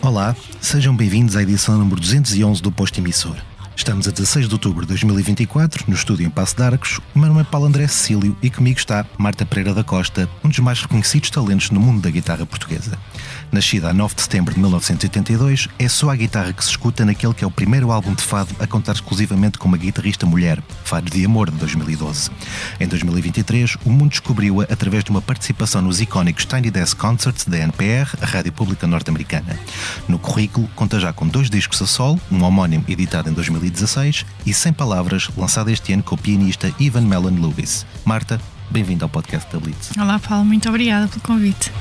Olá, sejam bem-vindos à edição número 211 do Posto Emissor. Estamos a 16 de outubro de 2024, no estúdio em Passo de Arcos. O meu nome é Paulo André Cecílio e comigo está Marta Pereira da Costa, um dos mais reconhecidos talentos no mundo da guitarra portuguesa. Nascida a 9 de setembro de 1982, é só a guitarra que se escuta naquele que é o primeiro álbum de fado a contar exclusivamente com uma guitarrista mulher, Fado de Amor, de 2012. Em 2023, o mundo descobriu-a através de uma participação nos icónicos Tiny Desk Concerts da NPR, a rádio pública norte-americana. No currículo, conta já com 2 discos a solo, um homónimo editado em 2016 e Sem Palavras, lançado este ano com o pianista Ivan Mellon Lewis. Marta, bem-vinda ao podcast da Blitz. Olá Paulo, muito obrigada pelo convite.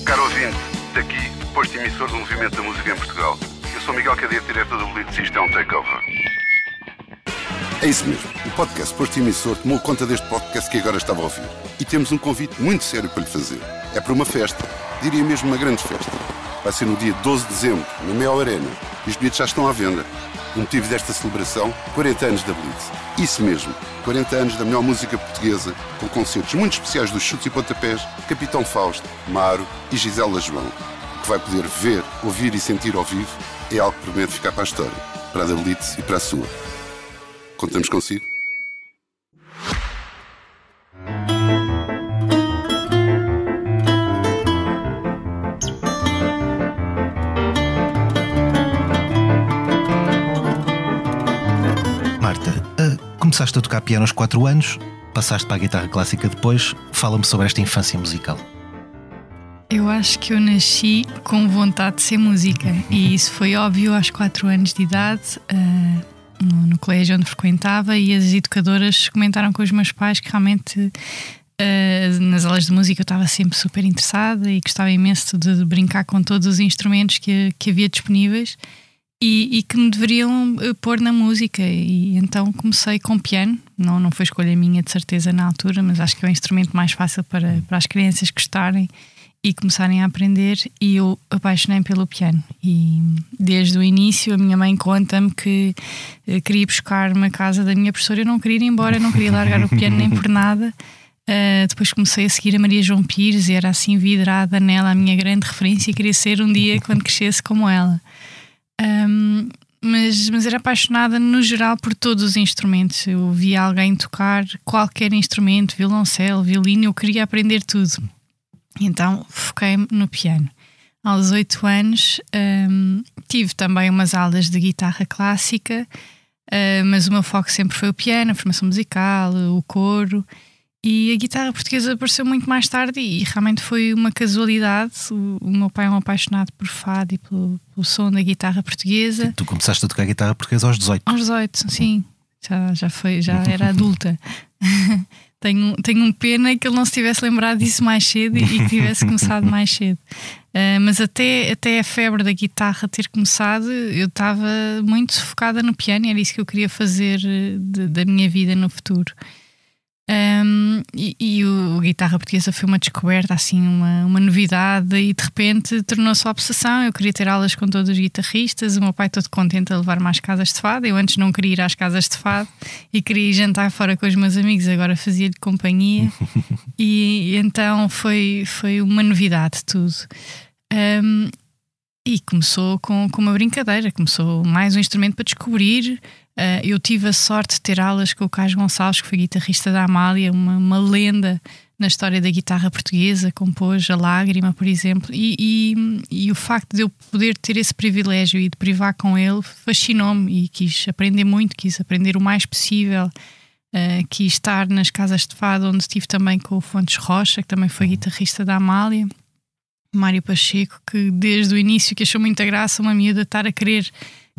Caro ouvinte, daqui, Posto Emissor do Movimento da Música em Portugal. Eu sou Miguel Cadeira, diretor do Blitz, e isto é um takeover. É isso mesmo, o podcast Posto Emissor tomou conta deste podcast que agora estava a ouvir. E temos um convite muito sério para lhe fazer. É para uma festa, diria mesmo uma grande festa. Vai ser no dia 12 de dezembro, na Mel Arena, e os bilhetes já estão à venda. O motivo desta celebração, 40 anos da Blitz. Isso mesmo, 40 anos da melhor música portuguesa, com concertos muito especiais dos Chutes e Pontapés, Capitão Fausto, Maro e Gisela João. O que vai poder ver, ouvir e sentir ao vivo é algo que promete ficar para a história, para a da Blitz e para a sua. Contamos consigo? Marta, começaste a tocar piano aos 4 anos, passaste para a guitarra clássica depois. Fala-me sobre esta infância musical. Eu acho que eu nasci com vontade de ser música e isso foi óbvio aos 4 anos de idade, no colégio onde frequentava, e as educadoras comentaram com os meus pais que realmente nas aulas de música eu estava sempre super interessada e gostava imenso de brincar com todos os instrumentos que havia disponíveis e que me deveriam pôr na música, e então comecei com piano. Não foi escolha minha de certeza na altura, mas acho que é o instrumento mais fácil para as crianças gostarem e começarem a aprender, e eu apaixonei pelo piano. E desde o início a minha mãe conta-me que queria buscar-me à casa da minha professora. Eu não queria ir embora, não queria largar o piano nem por nada. Depois comecei a seguir a Maria João Pires e era assim vidrada nela, a minha grande referência, e queria ser um dia, quando crescesse, como ela. Mas era apaixonada no geral por todos os instrumentos. Eu via alguém tocar qualquer instrumento, violoncelo, violino, eu queria aprender tudo. Então foquei-me no piano. Aos 8 anos tive também umas aulas de guitarra clássica, mas o meu foco sempre foi o piano, a formação musical, o coro. E a guitarra portuguesa apareceu muito mais tarde e realmente foi uma casualidade. O meu pai é um apaixonado por fado e pelo som da guitarra portuguesa. Tu começaste a tocar guitarra portuguesa aos 18? Aos 18, sim. Já era adulta. Tenho um pena que ele não se tivesse lembrado disso mais cedo e que tivesse começado mais cedo. Mas até a febre da guitarra ter começado, eu estava muito focada no piano e era isso que eu queria fazer da minha vida no futuro. A guitarra portuguesa foi uma descoberta, assim, uma novidade, e de repente tornou-se uma obsessão. Eu queria ter aulas com todos os guitarristas, o meu pai todo contente a levar-me às casas de fado. Eu antes não queria ir às casas de fado e queria ir jantar fora com os meus amigos, agora fazia-lhe companhia. E então foi uma novidade tudo. E começou com uma brincadeira, começou mais um instrumento para descobrir. Eu tive a sorte de ter aulas com o Carlos Gonçalves, que foi guitarrista da Amália, uma lenda na história da guitarra portuguesa, compôs A Lágrima, por exemplo, e o facto de eu poder ter esse privilégio e de privar com ele fascinou-me, e quis aprender muito, quis aprender o mais possível. Quis estar nas casas de fado, onde estive também com o Fontes Rocha, que também foi guitarrista da Amália, Mário Pacheco, que desde o início, que achou muita graça uma miúda estar a querer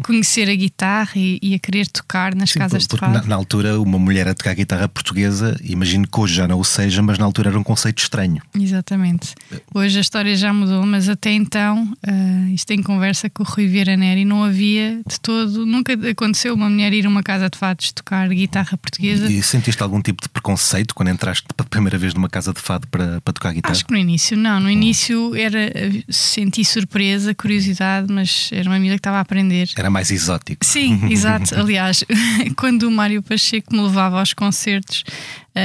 conhecer a guitarra e a querer tocar nas casas de fado. Na altura, uma mulher a tocar guitarra portuguesa, imagino que hoje já não o seja, mas na altura era um conceito estranho. Exatamente. Hoje a história já mudou, mas até então, isto em conversa com o Rui Vieira Neri, não havia de todo, nunca aconteceu uma mulher ir a uma casa de fados tocar guitarra portuguesa. E sentiste algum tipo de preconceito quando entraste pela primeira vez numa casa de fado para tocar guitarra? Acho que no início não. No início senti surpresa, curiosidade, mas era uma amiga que estava a aprender. Era mais exótico. Sim, exato. Aliás, quando o Mário Pacheco me levava aos concertos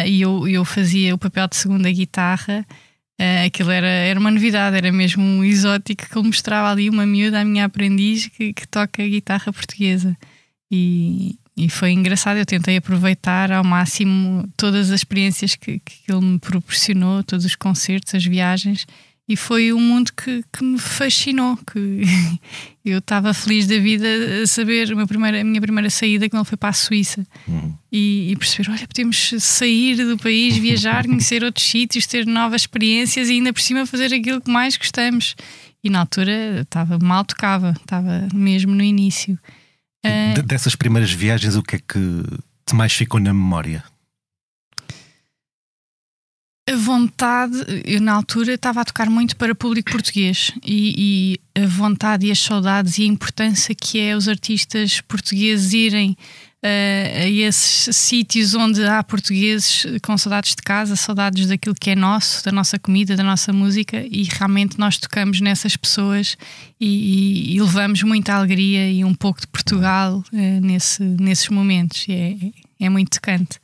e eu fazia o papel de segunda guitarra, aquilo era uma novidade, era mesmo um exótico que ele mostrava ali uma miúda, a minha aprendiz, que toca guitarra portuguesa. E foi engraçado, eu tentei aproveitar ao máximo todas as experiências que ele me proporcionou, todos os concertos, as viagens. E foi um mundo que me fascinou, que eu estava feliz da vida a saber a minha primeira saída quando ele foi para a Suíça. E perceber, olha, podemos sair do país, viajar, conhecer outros sítios, ter novas experiências e ainda por cima fazer aquilo que mais gostamos. E na altura mal tocava, estava mesmo no início. Dessas primeiras viagens, o que é que te mais ficou na memória? A vontade, eu na altura estava a tocar muito para público português e a vontade e as saudades e a importância que é os artistas portugueses irem a esses sítios onde há portugueses com saudades de casa, saudades daquilo que é nosso, da nossa comida, da nossa música, e realmente nós tocamos nessas pessoas e levamos muita alegria e um pouco de Portugal nesses momentos. É muito tocante.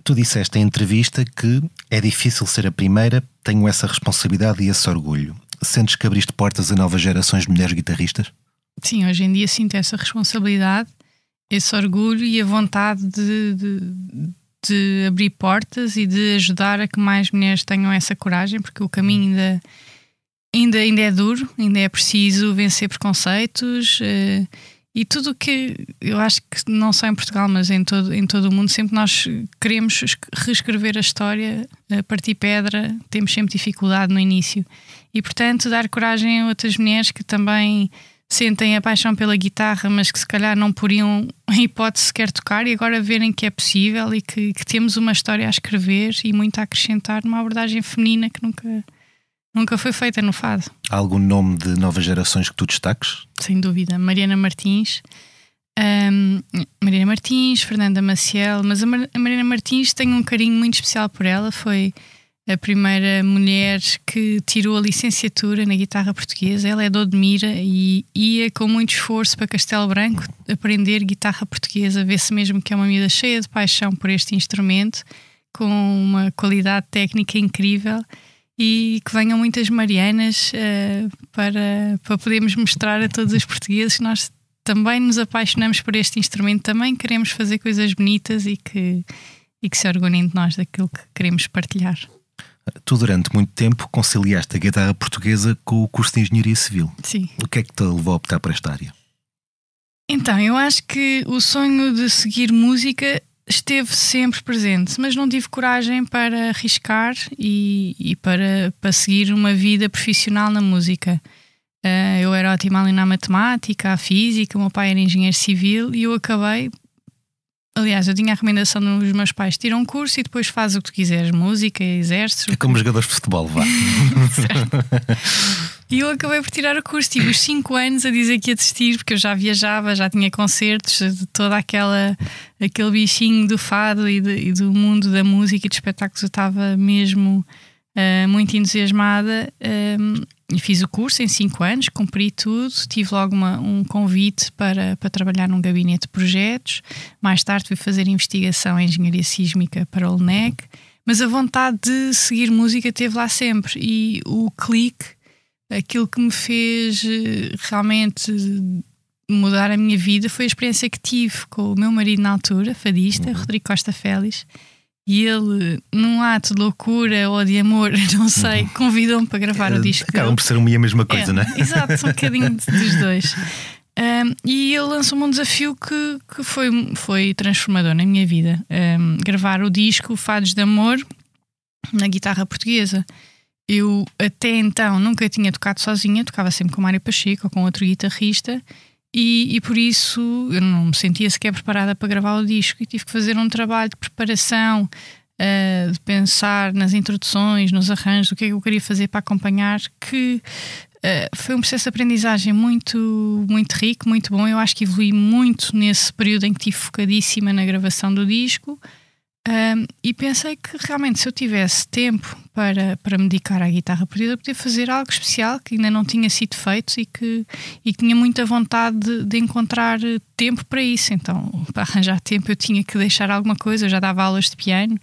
Tu disseste em entrevista que é difícil ser a primeira, tenho essa responsabilidade e esse orgulho. Sentes que abriste portas a novas gerações de mulheres guitarristas? Sim, hoje em dia sinto essa responsabilidade, esse orgulho e a vontade de abrir portas e de ajudar a que mais mulheres tenham essa coragem, porque o caminho ainda é duro, ainda é preciso vencer preconceitos. E tudo o que eu acho que não só em Portugal, mas em todo o mundo, sempre nós queremos reescrever a história, a partir pedra, temos sempre dificuldade no início. E portanto dar coragem a outras mulheres que também sentem a paixão pela guitarra, mas que se calhar não poriam em hipótese sequer tocar, e agora verem que é possível e que temos uma história a escrever e muito a acrescentar numa abordagem feminina que nunca foi feita no fado. Há algum nome de novas gerações que tu destaques? Sem dúvida, Mariana Martins, Fernanda Maciel, mas a Mariana Martins, tenho um carinho muito especial por ela. Foi a primeira mulher que tirou a licenciatura na guitarra portuguesa. Ela é de Odmira e ia com muito esforço para Castelo Branco aprender guitarra portuguesa. Vê-se mesmo que é uma miúda cheia de paixão por este instrumento, com uma qualidade técnica incrível. E que venham muitas Marianas para podermos mostrar a todos os portugueses que nós também nos apaixonamos por este instrumento, também queremos fazer coisas bonitas e que se orgulhem de nós, daquilo que queremos partilhar. Tu durante muito tempo conciliaste a guitarra portuguesa com o curso de Engenharia Civil. Sim. O que é que te levou a optar por esta área? Então, eu acho que o sonho de seguir música esteve sempre presente, mas não tive coragem para arriscar e para seguir uma vida profissional na música. Eu era ótima ali na matemática, a física, o meu pai era engenheiro civil e eu acabei... Aliás, eu tinha a recomendação dos meus pais: tira um curso e depois faz o que tu quiseres, música, exerces. É como jogadores de futebol, vá. E eu acabei por tirar o curso, tive os 5 anos a dizer que ia desistir, porque eu já viajava, já tinha concertos, todo aquele bichinho do fado e do mundo da música e de espetáculos. Eu estava mesmo muito entusiasmada e fiz o curso em 5 anos, cumpri tudo. Tive logo um convite para trabalhar num gabinete de projetos. Mais tarde fui fazer investigação em engenharia sísmica para o LNEC, mas a vontade de seguir música esteve lá sempre. E o clique, aquilo que me fez realmente mudar a minha vida, foi a experiência que tive com o meu marido na altura, fadista, Rodrigo Costa Félix. E ele, num ato de loucura ou de amor, não sei, convidou-me para gravar o disco. Acabam por ser uma e a mesma coisa, não é? Exato, um bocadinho dos dois. E ele lançou-me um desafio que foi transformador na minha vida. Gravar o disco Fados de Amor na guitarra portuguesa. Eu até então nunca tinha tocado sozinha, tocava sempre com o Mário Pacheco ou com outro guitarrista. e por isso eu não me sentia sequer preparada para gravar o disco e tive que fazer um trabalho de preparação, de pensar nas introduções, nos arranjos, o que é que eu queria fazer para acompanhar, que foi um processo de aprendizagem muito, muito rico, muito bom. Eu acho que evolui muito nesse período em que estive focadíssima na gravação do disco. E pensei que realmente, se eu tivesse tempo para me dedicar à guitarra partida, podia fazer algo especial que ainda não tinha sido feito e que tinha muita vontade de encontrar tempo para isso. Então, para arranjar tempo, eu tinha que deixar alguma coisa. Eu já dava aulas de piano,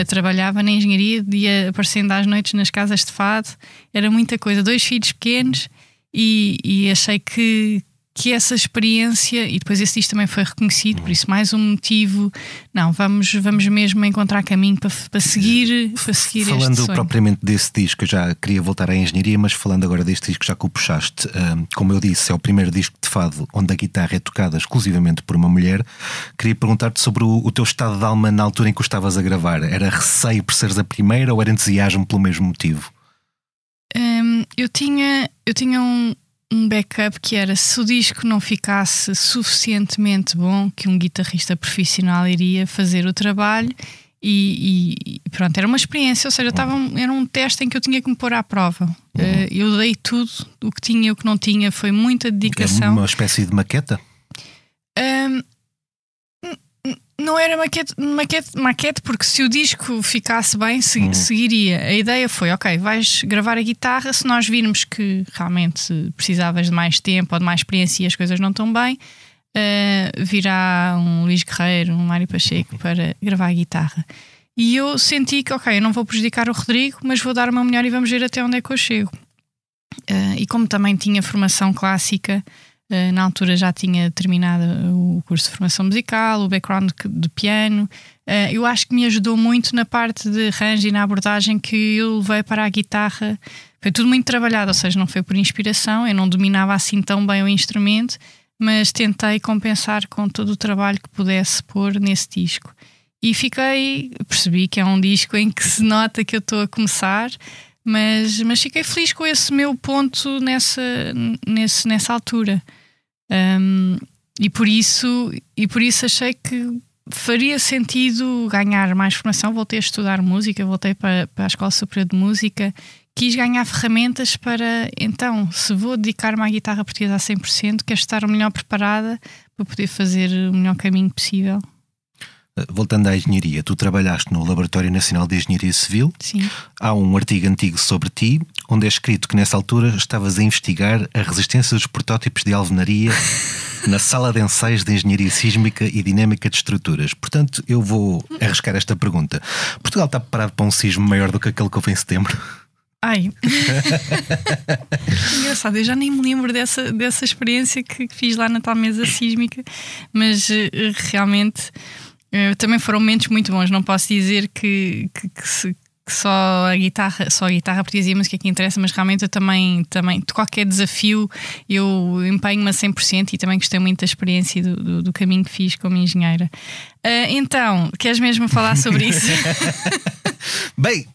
trabalhava na engenharia, ia aparecendo às noites nas casas de fado, era muita coisa. 2 filhos pequenos, e achei que essa experiência, e depois esse disco também foi reconhecido, por isso mais um motivo. Não, vamos mesmo encontrar caminho para seguir falando este sonho. Propriamente desse disco, eu já queria voltar à engenharia, mas falando agora deste disco, já que o puxaste, como eu disse, é o primeiro disco de fado onde a guitarra é tocada exclusivamente por uma mulher. Queria perguntar-te sobre o teu estado de alma na altura em que o estavas a gravar. Era receio por seres a primeira ou era entusiasmo pelo mesmo motivo? Eu tinha um backup que era, se o disco não ficasse suficientemente bom, que um guitarrista profissional iria fazer o trabalho, e pronto, era uma experiência, ou seja, era um teste em que eu tinha que me pôr à prova. Eu dei tudo, o que tinha e o que não tinha, foi muita dedicação. Uma espécie de maqueta? Não era maquete, porque se o disco ficasse bem, seguiria. A ideia foi, ok, vais gravar a guitarra, se nós virmos que realmente precisavas de mais tempo ou de mais experiência e as coisas não estão bem, virá um Luís Guerreiro, um Mário Pacheco para gravar a guitarra. E eu senti que, ok, eu não vou prejudicar o Rodrigo, mas vou dar o meu melhor e vamos ver até onde é que eu chego. E como também tinha formação clássica, na altura já tinha terminado o curso de formação musical, o background de piano. Eu acho que me ajudou muito na parte de arranjo e na abordagem que eu levei para a guitarra. Foi tudo muito trabalhado, ou seja, não foi por inspiração. Eu não dominava assim tão bem o instrumento, mas tentei compensar com todo o trabalho que pudesse pôr nesse disco. E percebi que é um disco em que se nota que eu estou a começar, mas fiquei feliz com esse meu ponto nessa altura. E por isso achei que faria sentido ganhar mais formação. Voltei a estudar música, voltei para a Escola Superior de Música, quis ganhar ferramentas para, então, se vou dedicar-me à guitarra portuguesa a 100%, quero estar o melhor preparada para poder fazer o melhor caminho possível. Voltando à engenharia, tu trabalhaste no Laboratório Nacional de Engenharia Civil. Sim. Há um artigo antigo sobre ti, onde é escrito que nessa altura estavas a investigar a resistência dos protótipos de alvenaria na sala de ensaios de Engenharia Sísmica e Dinâmica de Estruturas. Portanto, eu vou arriscar esta pergunta. Portugal está preparado para um sismo maior do que aquele que houve em setembro? Ai, engraçado, eu já nem me lembro dessa experiência que fiz lá na tal mesa sísmica, mas realmente também foram momentos muito bons. Não posso dizer que só a guitarra portuguesa e a música que interessa, mas realmente eu também de qualquer desafio eu empenho-me a 100% e também gostei muito da experiência do caminho que fiz como engenheira. Então, queres mesmo falar sobre isso? Bem,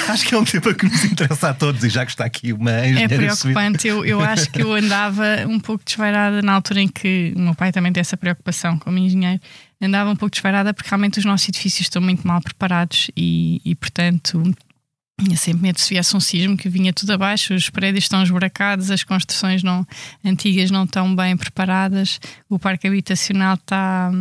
acho que é um tema que nos interessa a todos, e já que está aqui uma engenheira. É preocupante. Eu acho que eu andava um pouco desvairada na altura em que o meu pai também tem essa preocupação como engenheiro. Andava um pouco desvairada porque realmente os nossos edifícios estão muito mal preparados e portanto, tinha sempre medo se viesse um sismo que vinha tudo abaixo. Os prédios estão esburacados, as construções antigas não estão bem preparadas, o parque habitacional está...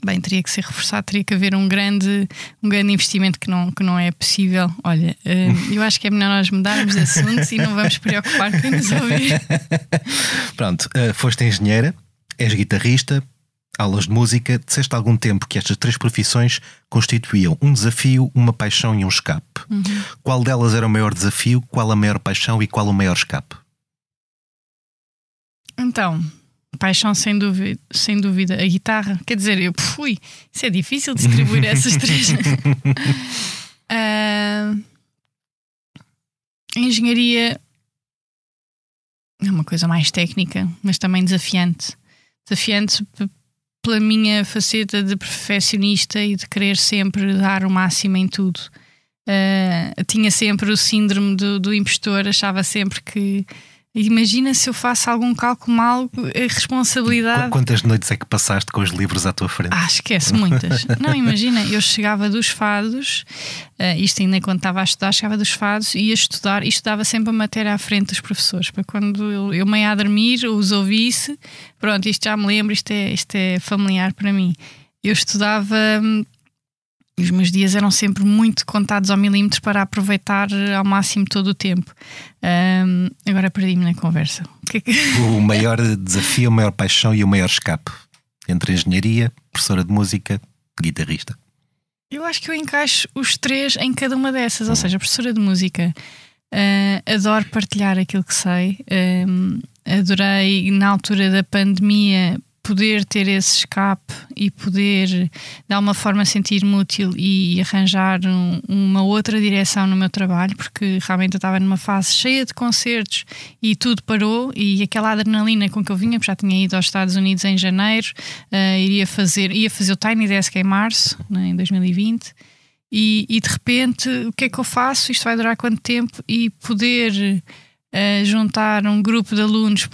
Bem, teria que ser reforçado, teria que haver um grande investimento que não é possível. Olha, eu acho que é melhor nós mudarmos de assunto e não vamos preocupar com quem nos ouvir. Pronto, foste engenheira, és guitarrista, aulas de música. Disseste há algum tempo que estas 3 profissões constituíam um desafio, uma paixão e um escape. Qual delas era o maior desafio, qual a maior paixão e qual o maior escape? Então... Paixão, sem dúvida, a guitarra. Quer dizer, isso é difícil distribuir essas 3. Engenharia é uma coisa mais técnica, mas também desafiante. Desafiante pela minha faceta de perfeccionista e de querer sempre dar o máximo em tudo. Tinha sempre o síndrome do impostor, achava sempre que Imagina se eu faço algum cálculo mal, a responsabilidade. Quantas noites é que passaste com os livros à tua frente? Esquece, muitas. Não, imagina, eu chegava dos fados, isto ainda quando estava a estudar, chegava dos fados e ia estudar, e estudava sempre a matéria à frente dos professores, para quando eu meio a dormir, os ouvisse, pronto, isto já me lembro, isto é familiar para mim. Eu estudava. Os meus dias eram sempre muito contados ao milímetro para aproveitar ao máximo todo o tempo. Agora perdi-me na conversa. O maior desafio, a maior paixão e o maior escape entre engenharia, professora de música, guitarrista? Eu acho que eu encaixo os três em cada uma dessas. Ou seja, professora de música, adoro partilhar aquilo que sei. Adorei, na altura da pandemia, poder ter esse escape e poder de alguma forma sentir-me útil e arranjar uma outra direção no meu trabalho, porque realmente eu estava numa fase cheia de concertos e tudo parou, e aquela adrenalina com que eu vinha, porque já tinha ido aos Estados Unidos em janeiro, ia fazer o Tiny Desk em março, né, em 2020, e de repente o que é que eu faço? Isto vai durar quanto tempo? E poder juntar um grupo de alunos,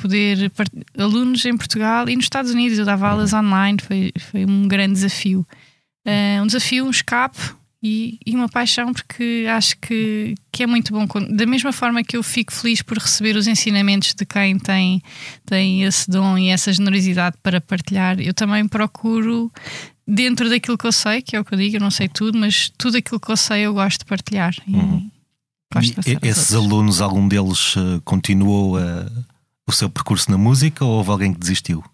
alunos em Portugal e nos Estados Unidos. Eu dava aulas online, foi um grande desafio. Um desafio, um escape e uma paixão, porque acho que é muito bom. Da mesma forma que eu fico feliz por receber os ensinamentos de quem tem esse dom e essa generosidade para partilhar, eu também procuro, dentro daquilo que eu sei, que é o que eu digo, eu não sei tudo, mas tudo aquilo que eu sei eu gosto de partilhar. E esses alunos, algum deles continuou o seu percurso na música, ou houve alguém que desistiu?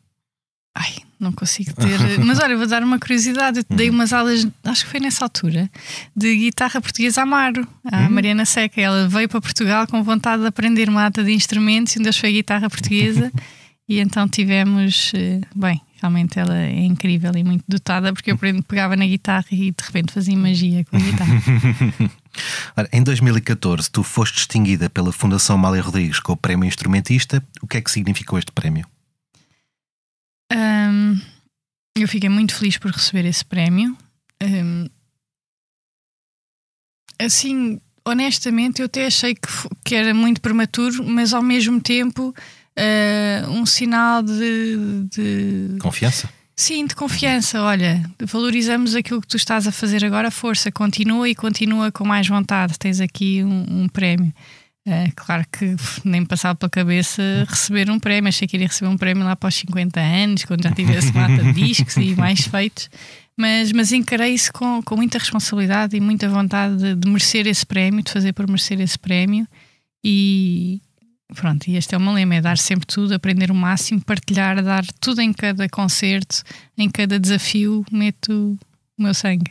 Não consigo ter. Mas olha, vou dar uma curiosidade. Eu dei umas aulas, acho que foi nessa altura, de guitarra portuguesa à Amaro, a Mariana Seca. Ela veio para Portugal com vontade de aprender uma data de instrumentos, e um deles foi a guitarra portuguesa. E então tivemos. Realmente ela é incrível e muito dotada, porque eu pegava na guitarra e de repente fazia magia com a guitarra. Ora, em 2014 tu foste distinguida pela Fundação Amália Rodrigues com o Prémio Instrumentista. O que é que significou este prémio? Eu fiquei muito feliz por receber esse prémio. Assim, honestamente, eu até achei que era muito prematuro, mas ao mesmo tempo um sinal de confiança? Sim, de confiança. Olha, valorizamos aquilo que tu estás a fazer agora, força, continua e continua com mais vontade. Tens aqui um prémio. Claro que nem me passava pela cabeça receber um prémio. Achei que iria receber um prémio lá para os 50 anos, quando já tivesse mata de discos e mais feitos. Mas encarei isso com muita responsabilidade e muita vontade de merecer esse prémio, de fazer por merecer esse prémio. E pronto, e este é o meu lema: é dar sempre tudo, aprender o máximo, partilhar, dar tudo em cada concerto, em cada desafio, meto o meu sangue.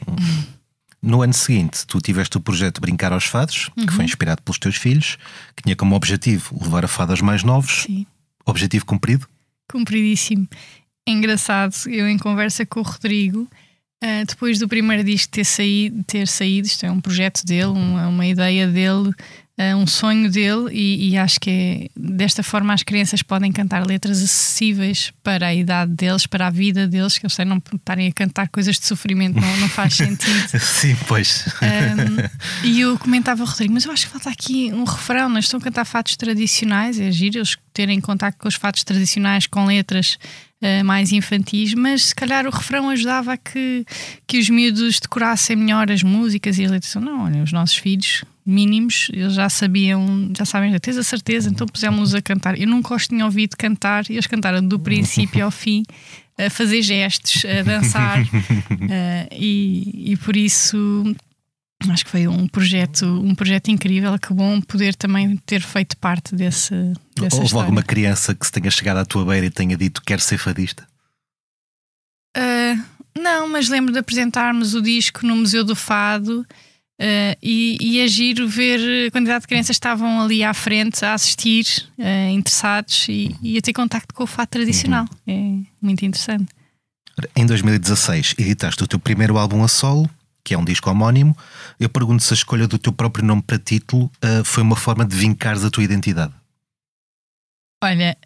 No ano seguinte, tu tiveste o projeto Brincar aos Fados, que foi inspirado pelos teus filhos, que tinha como objetivo levar a fados mais novos. Sim. Objetivo cumprido? Cumpridíssimo. É engraçado, eu em conversa com o Rodrigo, depois do primeiro disco ter saído, isto é um projeto dele, uma ideia dele, um sonho dele, e acho que desta forma as crianças podem cantar letras acessíveis para a idade deles, para a vida deles, que eles não estarem a cantar coisas de sofrimento, não faz sentido. Sim, pois. E eu comentava ao Rodrigo, mas eu acho que falta aqui um refrão, nós estão a cantar fados tradicionais, é giro eles terem contacto com os fados tradicionais, com letras mais infantis, mas se calhar o refrão ajudava a que os miúdos decorassem melhor as músicas e as letras. Não, olha, os nossos filhos mínimos, eles já sabem, tens a certeza, então pusemos-los a cantar. Eu nunca os tinha ouvido cantar, e eles cantaram do princípio ao fim, a fazer gestos, a dançar, e por isso acho que foi um projeto incrível. Que bom poder também ter feito parte dessa Houve história. alguma criança que se tenha chegado à tua beira e tenha dito quero ser fadista? Não, mas lembro de apresentarmos o disco no Museu do Fado, e é giro ver a quantidade de crianças que estavam ali à frente a assistir, interessados, e a ter contacto com o fado tradicional. É muito interessante. Em 2016 editaste o teu primeiro álbum a solo, que é um disco homónimo. Eu pergunto se a escolha do teu próprio nome para título foi uma forma de vincares a tua identidade. Olha,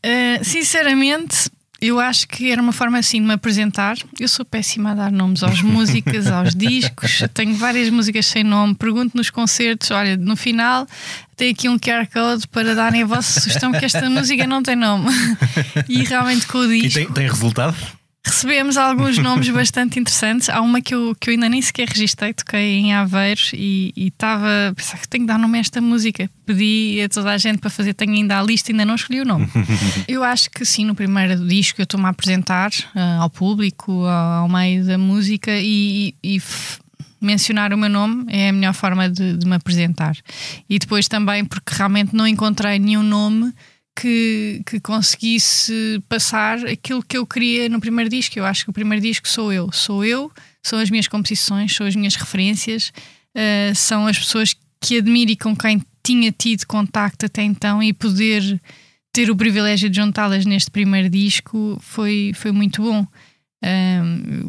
sinceramente, Eu acho que era uma forma assim de me apresentar. Eu sou péssima a dar nomes às músicas, aos discos. Eu tenho várias músicas sem nome. Pergunto nos concertos: olha, no final tem aqui um QR Code para darem a vossa sugestão, que esta música não tem nome. E realmente com o disco. E tem resultado? Recebemos alguns nomes bastante interessantes. Há uma que eu ainda nem sequer registrei, toquei em Aveiro e estava a pensar que tenho que dar nome a esta música. Pedi a toda a gente para fazer, tenho ainda a lista, ainda não escolhi o nome. Eu acho que sim, no primeiro disco eu estou-me a apresentar ao público, ao meio da música e mencionar o meu nome é a melhor forma de me apresentar. E depois também porque realmente não encontrei nenhum nome que conseguisse passar aquilo que eu queria no primeiro disco. Eu acho que o primeiro disco sou eu, são as minhas composições, são as minhas referências, são as pessoas que admiro e com quem tinha tido contacto até então, e poder ter o privilégio de juntá-las neste primeiro disco foi muito bom.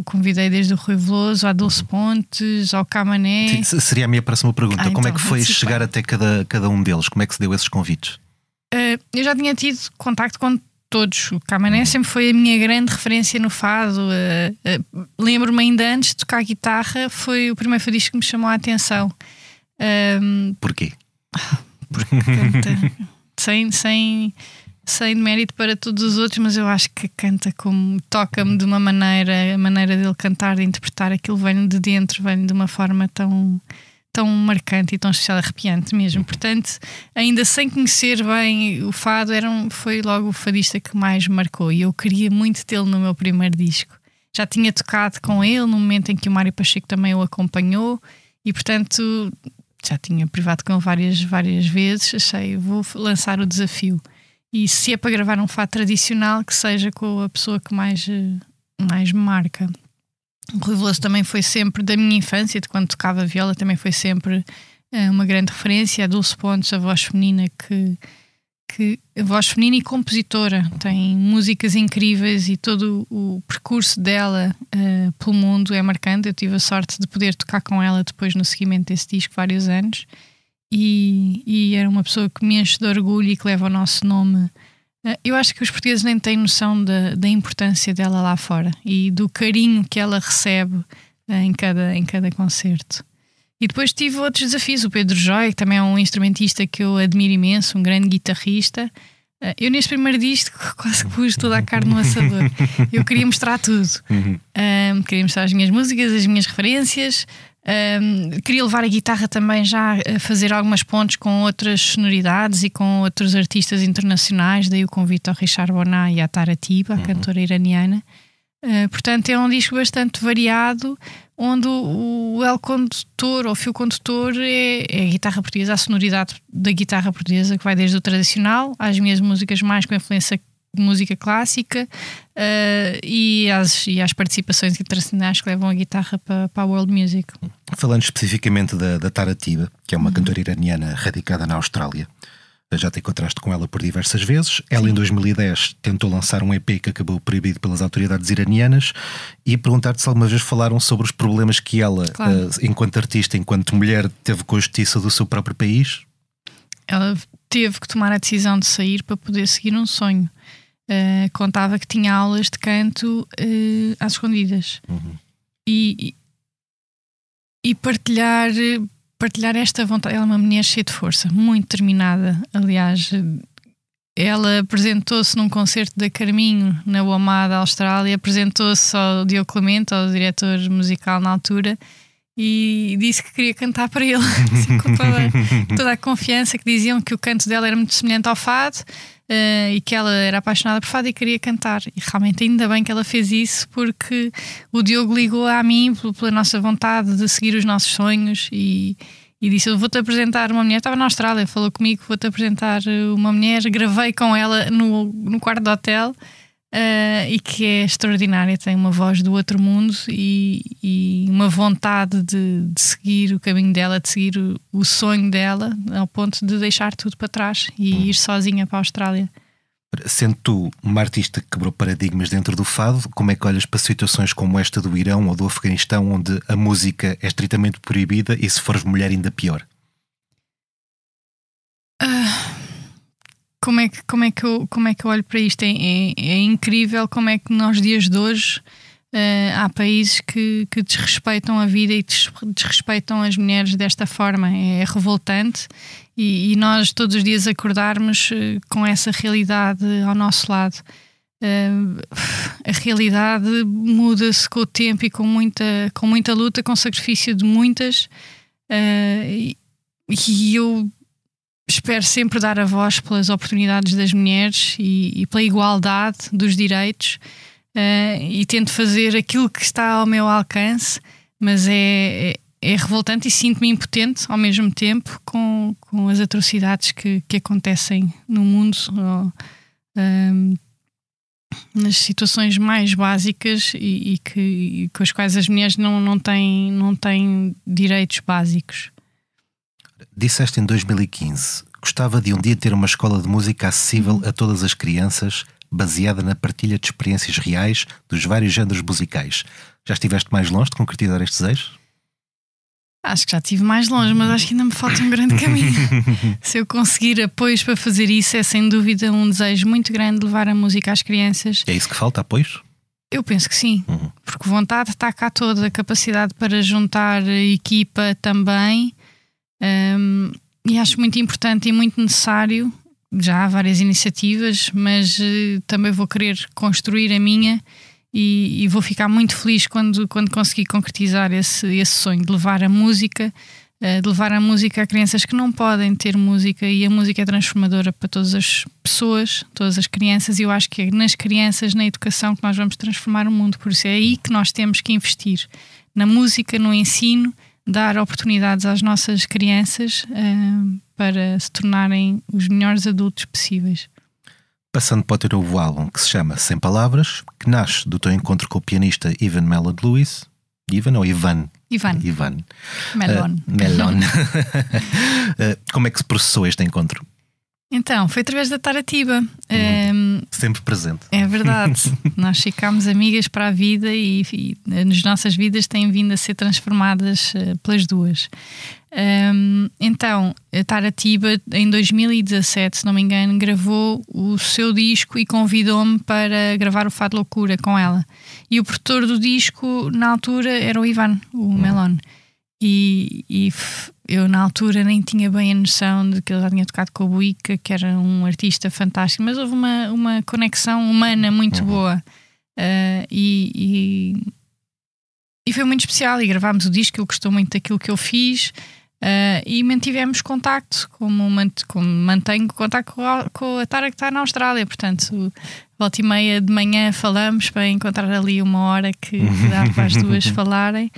Convidei desde o Rui Veloso à Dulce Pontes, ao Camané. Sim, seria a minha próxima pergunta. Como então, é que foi chegar até cada um deles? Como é que se deu esses convites? Eu já tinha tido contacto com todos. O Camané sempre foi a minha grande referência no fado. Lembro-me ainda antes de tocar guitarra, foi o primeiro fadista que me chamou a atenção. Porquê? Porque canta sem mérito para todos os outros, mas eu acho que canta como toca-me de uma maneira, a maneira dele cantar, de interpretar aquilo, vem de dentro, vem de uma forma tão marcante e tão especial, arrepiante mesmo. Portanto, ainda sem conhecer bem o fado, foi logo o fadista que mais me marcou, e eu queria muito tê-lo no meu primeiro disco. Já tinha tocado com ele no momento em que o Mário Pacheco também o acompanhou, e portanto já tinha privado com ele várias vezes. Achei, vou lançar o desafio, e se é para gravar um fado tradicional, que seja com a pessoa que mais me marca. O Rui Veloso também foi sempre, da minha infância, de quando tocava viola, também foi sempre uma grande referência. A Dulce Pontes, a voz feminina, a voz feminina e compositora, tem músicas incríveis, e todo o percurso dela pelo mundo é marcante. Eu tive a sorte de poder tocar com ela depois no seguimento desse disco vários anos, e era uma pessoa que me enche de orgulho e que leva o nosso nome. Eu acho que os portugueses nem têm noção da importância dela lá fora e do carinho que ela recebe em cada concerto. E depois tive outros desafios. O Pedro Joy, que também é um instrumentista que eu admiro imenso, um grande guitarrista. Eu neste primeiro disco quase que pus toda a carne no assador. Eu queria mostrar tudo. Queria mostrar as minhas músicas, as minhas referências. Queria levar a guitarra também já a fazer algumas pontes com outras sonoridades e com outros artistas internacionais. Daí o convite ao Richard Bonas e à Tara Tiba, a cantora iraniana. Portanto, é um disco bastante variado, onde o elo condutor ou fio condutor é a guitarra portuguesa, a sonoridade da guitarra portuguesa, que vai desde o tradicional às minhas músicas mais com influência de música clássica, e às participações internacionais que levam a guitarra para a world music. Falando especificamente da Tara Tiba, que é uma cantora iraniana radicada na Austrália, já te encontraste com ela por diversas vezes. Ela, em 2010, tentou lançar um EP que acabou proibido pelas autoridades iranianas, e perguntar-te se alguma vez falaram sobre os problemas que ela, enquanto artista, enquanto mulher, teve com a justiça do seu próprio país. Ela teve que tomar a decisão de sair para poder seguir um sonho. Contava que tinha aulas de canto às escondidas. E partilhar esta vontade. Ela é uma mulher cheia de força, muito determinada. Aliás, ela apresentou-se num concerto da Carminho na Uamá da Austrália, apresentou-se ao Diogo Clemente, ao diretor musical na altura, e disse que queria cantar para ele, assim, com toda a confiança, que diziam que o canto dela era muito semelhante ao fado, e que ela era apaixonada por fado e queria cantar. E realmente ainda bem que ela fez isso, porque o Diogo ligou a mim pela nossa vontade de seguir os nossos sonhos, e disse: eu vou-te apresentar uma mulher. Estava na Austrália, falou comigo: vou-te apresentar uma mulher. Gravei com ela no quarto do hotel, e que é extraordinária, tem uma voz do outro mundo e uma vontade de seguir o caminho dela, de seguir o sonho dela, ao ponto de deixar tudo para trás e ir sozinha para a Austrália. Sendo tu uma artista que quebrou paradigmas dentro do fado, como é que olhas para situações como esta do Irão ou do Afeganistão, onde a música é estritamente proibida e, se fores mulher, ainda pior? como é que eu olho para isto? É incrível como é que nos dias de hoje há países que desrespeitam a vida e desrespeitam as mulheres desta forma. É revoltante e nós todos os dias acordarmos com essa realidade ao nosso lado. A realidade muda-se com o tempo e com muita luta, com sacrifício de muitas, e eu espero sempre dar a voz pelas oportunidades das mulheres e pela igualdade dos direitos, e tento fazer aquilo que está ao meu alcance, mas é revoltante e sinto-me impotente ao mesmo tempo com as atrocidades que acontecem no mundo, nas situações mais básicas e com as quais as mulheres não têm direitos básicos. Disseste em 2015: gostava de um dia ter uma escola de música acessível a todas as crianças, baseada na partilha de experiências reais dos vários géneros musicais. Já estiveste mais longe de concretizar este desejo? Acho que já estive mais longe, mas acho que ainda me falta um grande caminho. Se eu conseguir apoios para fazer isso, é sem dúvida um desejo muito grande de levar a música às crianças. É isso que falta, apoios? Eu penso que sim, porque vontade está cá toda, a capacidade para juntar a equipa também, e acho muito importante e muito necessário. Já há várias iniciativas, mas também vou querer construir a minha. E vou ficar muito feliz quando conseguir concretizar esse sonho de levar a música a crianças que não podem ter música, e a música é transformadora para todas as pessoas, todas as crianças, e eu acho que é nas crianças, na educação, que nós vamos transformar o mundo. Por isso é aí que nós temos que investir, na música, no ensino, dar oportunidades às nossas crianças para se tornarem os melhores adultos possíveis. Passando para o teu novo álbum, que se chama Sem Palavras, que nasce do teu encontro com o pianista Ivan Melon-Lewis. Ivan ou Ivan? Ivan. Melon. Como é que se processou este encontro? Então, foi através da Taratiba. Sempre presente. É verdade. Nós ficámos amigas para a vida e as nossas vidas têm vindo a ser transformadas pelas duas. Então, a Taratiba, em 2017, se não me engano, gravou o seu disco e convidou-me para gravar o Fado Loucura com ela. E o produtor do disco, na altura, era o Ivan, o Melon. E eu na altura nem tinha bem a noção de que ele já tinha tocado com o Buica, que era um artista fantástico, mas houve uma conexão humana muito boa, e foi muito especial. E gravámos o disco, ele gostou muito daquilo que eu fiz, e mantivemos contacto, como mantenho contacto com a Tara, que está na Austrália. Portanto, volta e meia de manhã falamos para encontrar ali uma hora que dá para as duas falarem.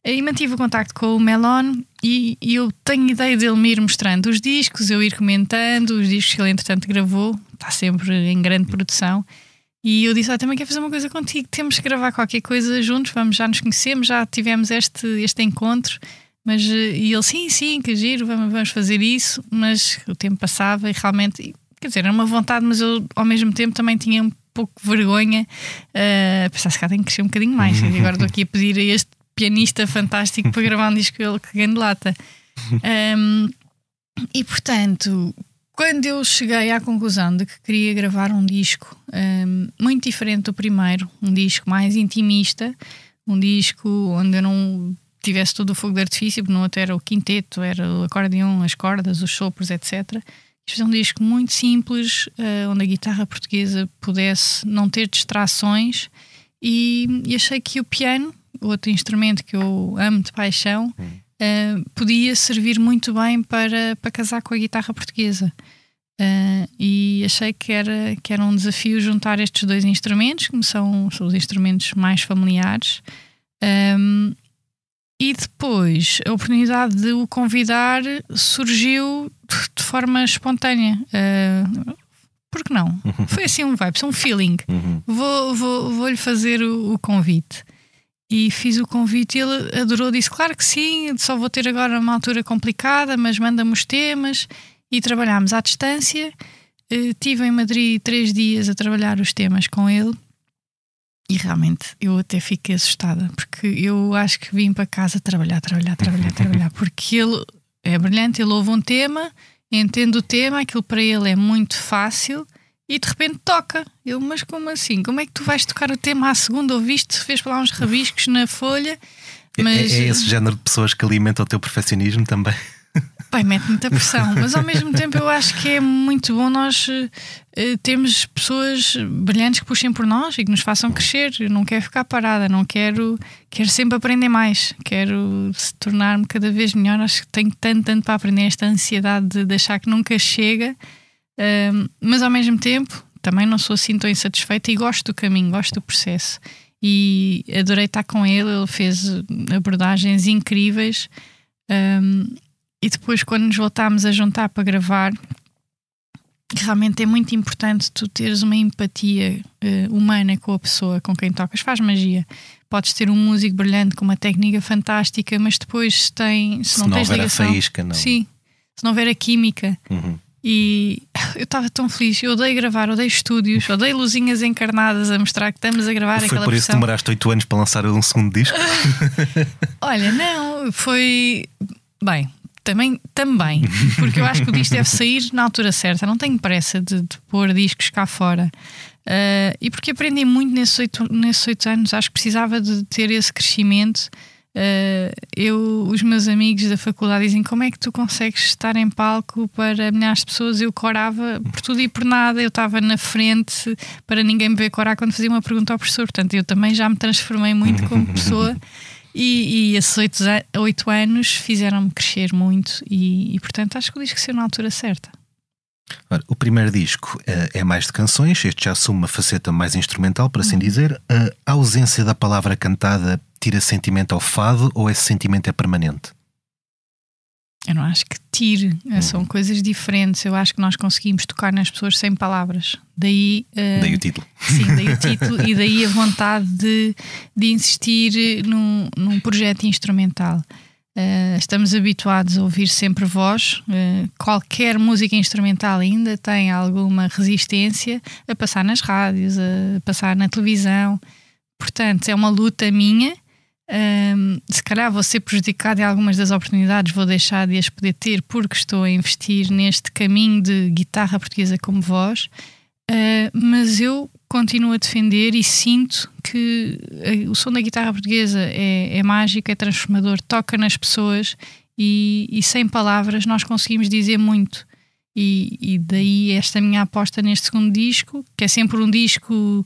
E mantive o contacto com o Melon, e eu tenho ideia dele me ir mostrando os discos, eu ir comentando os discos que ele entretanto gravou, está sempre em grande produção. E eu disse: também quero fazer uma coisa contigo, temos que gravar qualquer coisa juntos, já nos conhecemos, já tivemos este encontro. E ele: sim, que giro, vamos fazer isso. Mas o tempo passava e realmente, quer dizer, era uma vontade, mas eu ao mesmo tempo também tinha um pouco de vergonha, pensar se cá tenho que crescer um bocadinho mais. E agora estou aqui a pedir a este pianista fantástico para gravar um disco, ele que ganha de lata. E portanto, quando eu cheguei à conclusão de que queria gravar um disco muito diferente do primeiro, um disco mais intimista, um disco onde eu não tivesse todo o fogo de artifício, porque no outro era o quinteto, era o acordeão, as cordas, os sopros, etc. Isto é um disco muito simples, onde a guitarra portuguesa pudesse não ter distrações, e achei que o piano, outro instrumento que eu amo de paixão, podia servir muito bem para casar com a guitarra portuguesa. E achei que era um desafio juntar estes dois instrumentos, que são os instrumentos mais familiares. E depois a oportunidade de o convidar surgiu de forma espontânea. Por que não? Foi assim um vibe, um feeling. Vou-lhe fazer o convite. E fiz o convite e ele adorou, disse: claro que sim, só vou ter agora uma altura complicada, mas manda-me os temas. E trabalhámos à distância. Estive em Madrid 3 dias a trabalhar os temas com ele, e realmente eu até fiquei assustada, porque eu acho que vim para casa trabalhar, porque ele é brilhante, ele ouve um tema, entende o tema, aquilo para ele é muito fácil e de repente toca. Eu, mas como assim? Como é que tu vais tocar o tema à segunda? Ouviste, fez lá uns rabiscos na folha. Mas... É esse género de pessoas que alimenta o teu perfeccionismo também? Pai, mete muita pressão, mas ao mesmo tempo eu acho que é muito bom nós termos pessoas brilhantes que puxem por nós e que nos façam crescer. Eu não quero ficar parada, não quero sempre aprender mais, quero se tornar-me cada vez melhor. Acho que tenho tanto para aprender, esta ansiedade de achar que nunca chega, mas ao mesmo tempo também não sou assim tão insatisfeita e gosto do caminho, gosto do processo e adorei estar com ele fez abordagens incríveis. E depois, quando nos voltámos a juntar para gravar, realmente é muito importante tu teres uma empatia humana com a pessoa com quem tocas. Faz magia. Podes ter um músico brilhante com uma técnica fantástica, mas depois se não tens ligação, a faísca, não. Sim, se não houver a química. Uhum. E eu estava tão feliz. Eu odeio gravar, odeio estúdios, odeio luzinhas encarnadas a mostrar que estamos a gravar. Foi por isso que demoraste 8 anos para lançar um segundo disco? Olha, não, foi... Bem... Também, porque eu acho que o disco deve sair na altura certa. Não tenho pressa de pôr discos cá fora. E porque aprendi muito nesses 8 anos, acho que precisava de ter esse crescimento. Os meus amigos da faculdade dizem: como é que tu consegues estar em palco para milhares de pessoas? Eu corava por tudo e por nada, eu estava na frente para ninguém me ver corar quando fazia uma pergunta ao professor. Portanto, eu também já me transformei muito como pessoa. E esses 8 anos fizeram-me crescer muito e portanto acho que o disco saiu na altura certa. Ora, o primeiro disco é mais de canções, este já assume uma faceta mais instrumental, por assim dizer. A ausência da palavra cantada tira sentimento ao fado ou esse sentimento é permanente? Eu não acho que tire, são coisas diferentes. Eu acho que nós conseguimos tocar nas pessoas sem palavras. Daí o título. Sim, daí o título e daí a vontade de insistir num projeto instrumental. Estamos habituados a ouvir sempre voz. Qualquer música instrumental ainda tem alguma resistência a passar nas rádios, a passar na televisão. Portanto, é uma luta minha. Se calhar vou ser prejudicada em algumas das oportunidades, vou deixar de as poder ter porque estou a investir neste caminho de guitarra portuguesa como voz, mas eu continuo a defender e sinto que o som da guitarra portuguesa é mágico, é transformador, toca nas pessoas e sem palavras nós conseguimos dizer muito. E daí esta minha aposta neste segundo disco, que é sempre um disco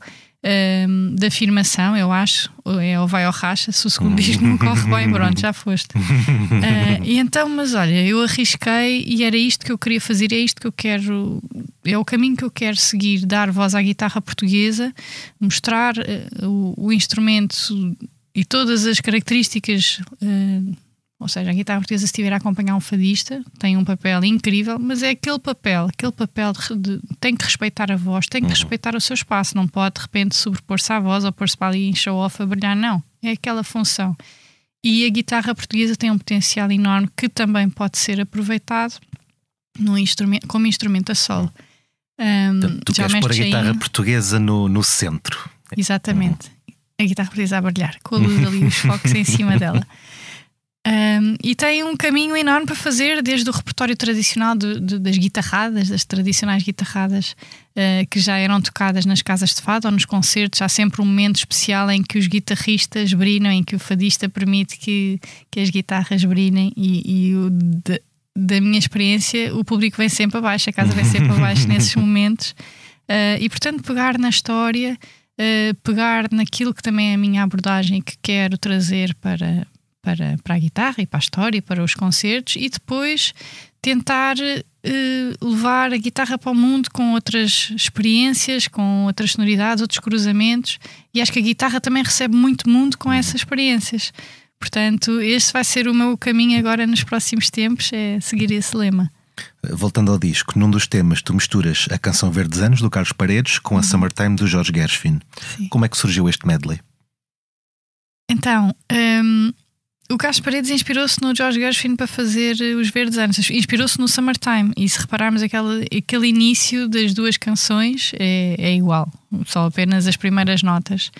de afirmação, eu acho, é ou vai ou racha. Se o segundo disco não corre bem, pronto, já foste. E então, mas olha, eu arrisquei e era isto que eu queria fazer, é isto que eu quero, é o caminho que eu quero seguir, dar voz à guitarra portuguesa, mostrar o instrumento e todas as características. Ou seja, a guitarra portuguesa, se estiver a acompanhar um fadista, tem um papel incrível, mas é aquele papel tem que respeitar a voz, tem que respeitar o seu espaço, não pode de repente sobrepor-se à voz ou pôr-se para ali em show-off a brilhar, não. É aquela função. E a guitarra portuguesa tem um potencial enorme que também pode ser aproveitado como instrumento a solo. Tu queres pôr a guitarra portuguesa no centro. Exatamente. A guitarra portuguesa a brilhar, com a luz ali, os focos em cima dela. E tem um caminho enorme para fazer, desde o repertório tradicional das guitarradas, das tradicionais guitarradas que já eram tocadas nas casas de fado ou nos concertos. Há sempre um momento especial em que os guitarristas brilham, em que o fadista permite que as guitarras brilhem da minha experiência, o público vem sempre abaixo, a casa vem sempre abaixo nesses momentos. E portanto pegar na história, pegar naquilo que também é a minha abordagem que quero trazer para a guitarra e para a história e para os concertos, e depois tentar levar a guitarra para o mundo com outras experiências, com outras sonoridades, outros cruzamentos, e acho que a guitarra também recebe muito mundo com essas experiências. Portanto, este vai ser o meu caminho agora nos próximos tempos, é seguir esse lema. Voltando ao disco, num dos temas tu misturas a canção Verdes Anos, do Carlos Paredes, com a Summertime, do Jorge Gershwin. Sim. Como é que surgiu este medley? Então, o Carlos Paredes inspirou-se no Jorge Gershwin para fazer os Verdes Anos. Inspirou-se no Summertime. E se repararmos, aquele início das duas canções é igual, só apenas as primeiras notas.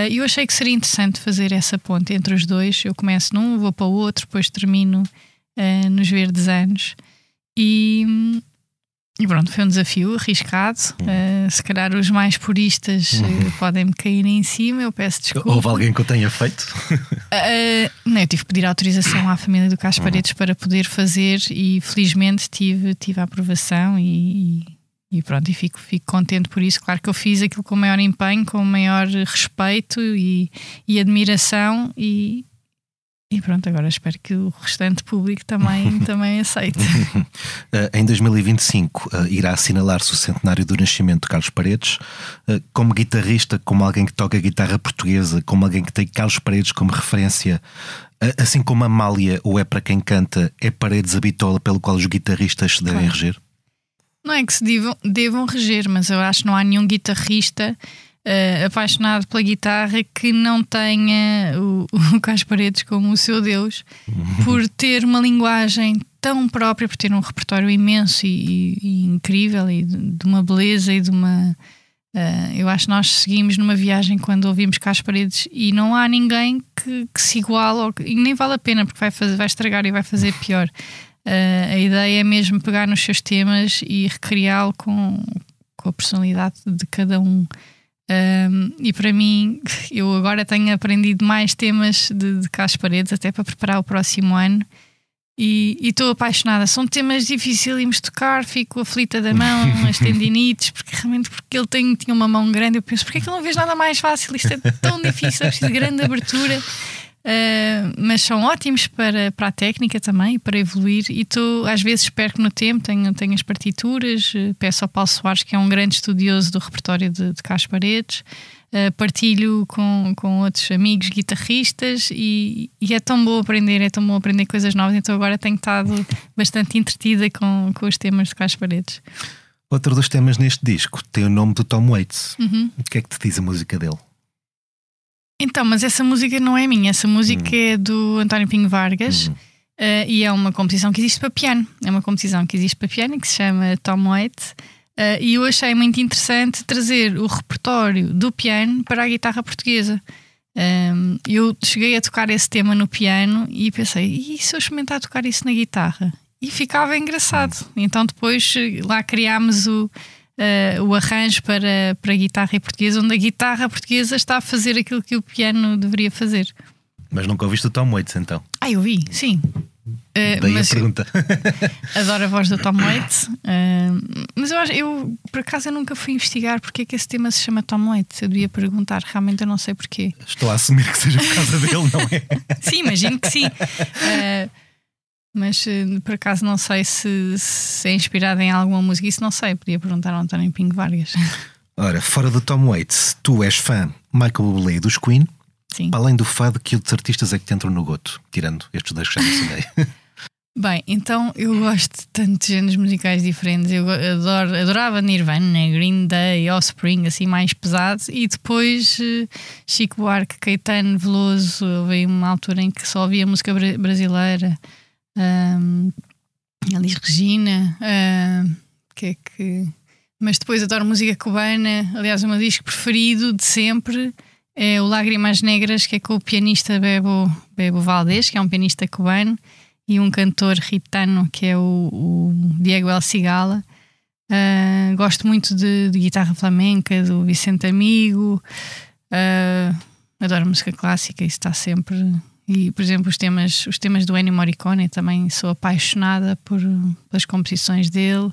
E eu achei que seria interessante fazer essa ponte entre os dois. Eu começo num, vou para o outro, depois termino nos Verdes Anos. E pronto, foi um desafio arriscado. Se calhar os mais puristas podem-me cair em cima, eu peço desculpa. Houve alguém que o tenha feito? Não, eu tive que pedir autorização à família do Carlos Paredes para poder fazer e felizmente tive a aprovação e pronto, e fico contente por isso. Claro que eu fiz aquilo com o maior empenho, com o maior respeito e admiração e pronto, agora espero que o restante público também aceite. Em 2025 irá assinalar-se o centenário do nascimento de Carlos Paredes. Como guitarrista, como alguém que toca guitarra portuguesa, como alguém que tem Carlos Paredes como referência, assim como a Amália o é para quem canta, é Paredes a bitola pelo qual os guitarristas se devem reger? Não é que se devam reger, mas eu acho que não há nenhum guitarrista apaixonado pela guitarra que não tenha o Carlos Paredes como o seu Deus, por ter uma linguagem tão própria, por ter um repertório imenso e incrível e de uma beleza e de uma... eu acho que nós seguimos numa viagem quando ouvimos Carlos Paredes e não há ninguém que se iguale, e nem vale a pena porque vai estragar e vai fazer pior. A ideia é mesmo pegar nos seus temas e recriá-lo com a personalidade de cada um. E para mim, eu agora tenho aprendido mais temas de Carlos Paredes, até para preparar o próximo ano, e estou apaixonada. São temas dificílimos de tocar, fico aflita da mão, as tendinites, porque ele tinha uma mão grande. Eu penso, porque é que eu não vejo nada mais fácil? Isto é tão difícil, é preciso de grande abertura. Mas são ótimos para a técnica também, para evoluir. E às vezes perco no tempo, tenho as partituras, peço ao Paulo Soares, que é um grande estudioso do repertório de Carlos Paredes, partilho com outros amigos guitarristas e é tão bom aprender coisas novas. Então agora tenho estado bastante entretida com os temas de Carlos Paredes. Outro dos temas neste disco tem o nome do Tom Waits. O que é que te diz a música dele? Então, mas essa música não é minha, essa música é do António Pinho Vargas e é uma composição que existe para piano. É uma composição que existe para piano que se chama Tom Waits e eu achei muito interessante trazer o repertório do piano para a guitarra portuguesa. Eu cheguei a tocar esse tema no piano e pensei, e se eu experimentar tocar isso na guitarra? E ficava engraçado. Então depois lá criámos o arranjo para a guitarra portuguesa, onde a guitarra portuguesa está a fazer aquilo que o piano deveria fazer. Mas nunca ouviste o Tom Waits então? Eu vi, sim. Daí a pergunta. Adoro a voz do Tom Waits, mas eu por acaso eu nunca fui investigar porque é que esse tema se chama Tom Waits. Eu devia perguntar, realmente eu não sei porquê. Estou a assumir que seja por causa dele, não é? Sim, imagino que sim. Mas por acaso não sei se é inspirado em alguma música. Isso não sei, podia perguntar ao António Pinho Vargas. Ora, fora do Tom Waits, tu és fã Michael Bublé dos Queen. Sim. Para além do fado, que outros artistas é que te entram no goto? Tirando estes dois que já mencionei. Bem, então eu gosto de tantos géneros musicais diferentes. Eu adorava Nirvana, Green Day, Offspring, assim mais pesados. E depois Chico Buarque, Caetano, Veloso. Houve uma altura em que só ouvia música brasileira. Elis Regina, mas depois adoro música cubana. Aliás, o meu disco preferido de sempre é o Lágrimas Negras, que é com o pianista Bebo Valdés, que é um pianista cubano, e um cantor ritano, que é o Diego El Cigala. Gosto muito de guitarra flamenca, do Vicente Amigo. Adoro música clássica, isso está sempre. E, por exemplo, os temas do Ennio Morricone, também sou apaixonada pelas composições dele.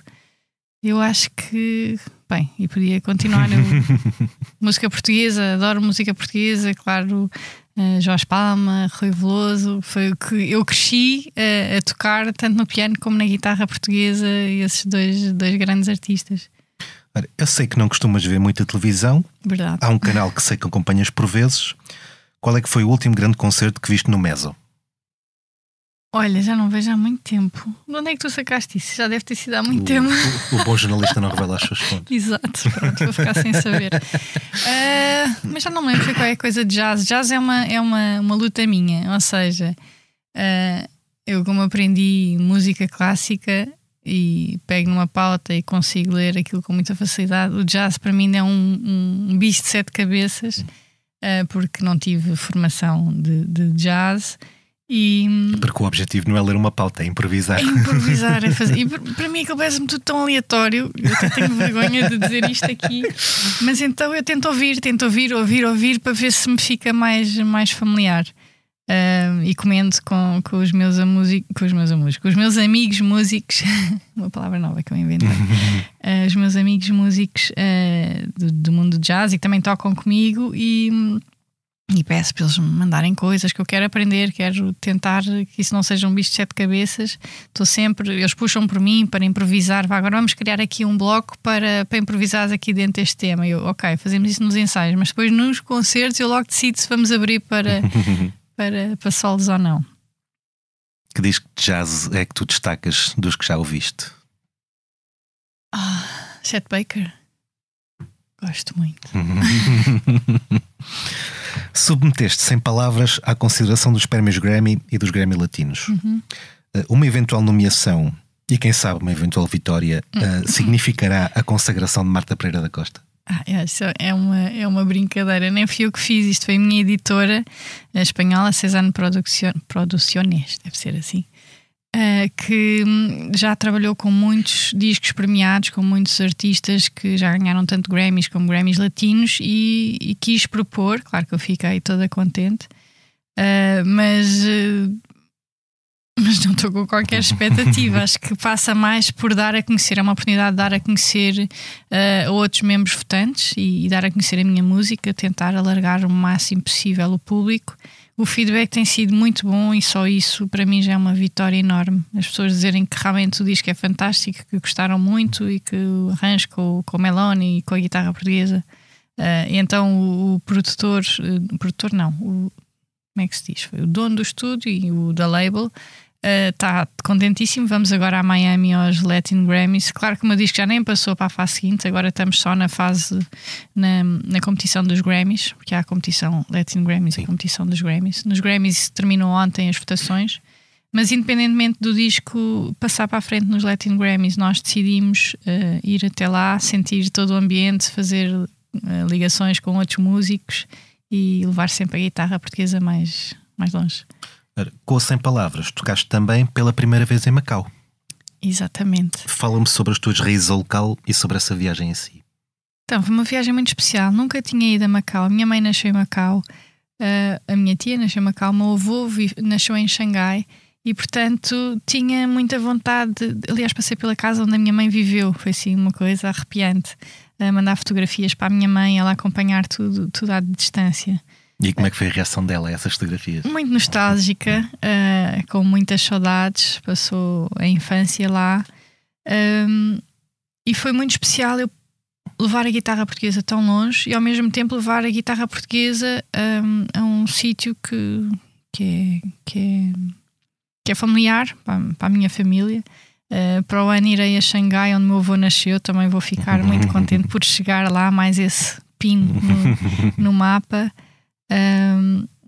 Eu acho que, bem, e podia continuar. Música portuguesa, adoro música portuguesa, claro. Jorge Palma, Rui Veloso, foi o que eu cresci a tocar tanto no piano como na guitarra portuguesa, esses dois grandes artistas. Eu sei que não costumas ver muita televisão. Verdade. Há um canal que sei que acompanhas por vezes. Qual é que foi o último grande concerto que viste no Meso? Olha, já não vejo há muito tempo. De onde é que tu sacaste isso? Já deve ter sido há muito tempo. O bom jornalista não revela as suas fontes. Exato, pronto, vou ficar sem saber. Mas já não me lembro de qualquer coisa de jazz. Jazz é uma luta minha. Ou seja, eu como aprendi música clássica e pego numa pauta e consigo ler aquilo com muita facilidade, o jazz para mim é um bicho de 7 cabeças, porque não tive formação de jazz. Porque o objetivo não é ler uma pauta, é improvisar. É improvisar, é fazer. E para mim aquilo parece-me tudo tão aleatório. Eu até tenho vergonha de dizer isto aqui. Mas então eu tento ouvir para ver se me fica mais familiar. E comendo com os meus amigos músicos. Uma palavra nova que eu inventei. Os meus amigos músicos do mundo de jazz e que também tocam comigo e peço para eles me mandarem coisas que eu quero aprender, quero tentar que isso não seja um bicho de 7 cabeças. Estou sempre, eles puxam por mim para improvisar. Agora vamos criar aqui um bloco para improvisar aqui dentro deste tema. Eu, ok, fazemos isso nos ensaios, mas depois nos concertos eu logo decido se vamos abrir para solos ou não. Que disco de jazz é que tu destacas dos que já ouviste? Chet Baker. Gosto muito. Submeteste sem palavras à consideração dos prémios Grammy e dos Grammy Latinos. Uma eventual nomeação e quem sabe uma eventual vitória significará a consagração de Marta Pereira da Costa? Isso é uma brincadeira. Nem fui eu que fiz isto, foi a minha editora a espanhola Cézanne Producciones, deve ser assim, que já trabalhou com muitos discos premiados, com muitos artistas que já ganharam tanto Grammys como Grammys latinos e quis propor, claro que eu fiquei toda contente, mas não estou com qualquer expectativa. Acho que passa mais por dar a conhecer, é uma oportunidade de dar a conhecer a outros membros votantes e dar a conhecer a minha música, tentar alargar o máximo possível o público. O feedback tem sido muito bom e só isso para mim já é uma vitória enorme. As pessoas dizerem que realmente o disco é fantástico, que gostaram muito e que o arranjo com o Meloni e com a guitarra portuguesa. E então o produtor não, como é que se diz? Foi o dono do estúdio e o da label. Está contentíssimo. Vamos agora a Miami aos Latin Grammys. Claro que o meu disco já nem passou para a fase seguinte, agora estamos só na fase na competição dos Grammys, porque há a competição Latin Grammys e a competição dos Grammys. Nos Grammys terminou ontem as votações, mas independentemente do disco passar para a frente nos Latin Grammys, nós decidimos ir até lá, sentir todo o ambiente, fazer ligações com outros músicos e levar sempre a guitarra portuguesa mais longe. Com ou sem palavras, tocaste também pela primeira vez em Macau. Exatamente. Fala-me sobre as tuas raízes ao local e sobre essa viagem em si. Então, foi uma viagem muito especial. Nunca tinha ido a Macau. A minha mãe nasceu em Macau, a minha tia nasceu em Macau, o meu avô nasceu em Xangai e, portanto, tinha muita vontade. Aliás, passei pela casa onde a minha mãe viveu. Foi assim uma coisa arrepiante. A mandar fotografias para a minha mãe, ela acompanhar tudo à distância. E como é que foi a reação dela a essas fotografias? Muito nostálgica, com muitas saudades. Passou a infância lá e foi muito especial eu levar a guitarra portuguesa tão longe e ao mesmo tempo levar a guitarra portuguesa a um sítio que é familiar para a minha família. Para o ano irei a Xangai, onde meu avô nasceu. Também vou ficar muito contente por chegar lá, mais esse pin no mapa.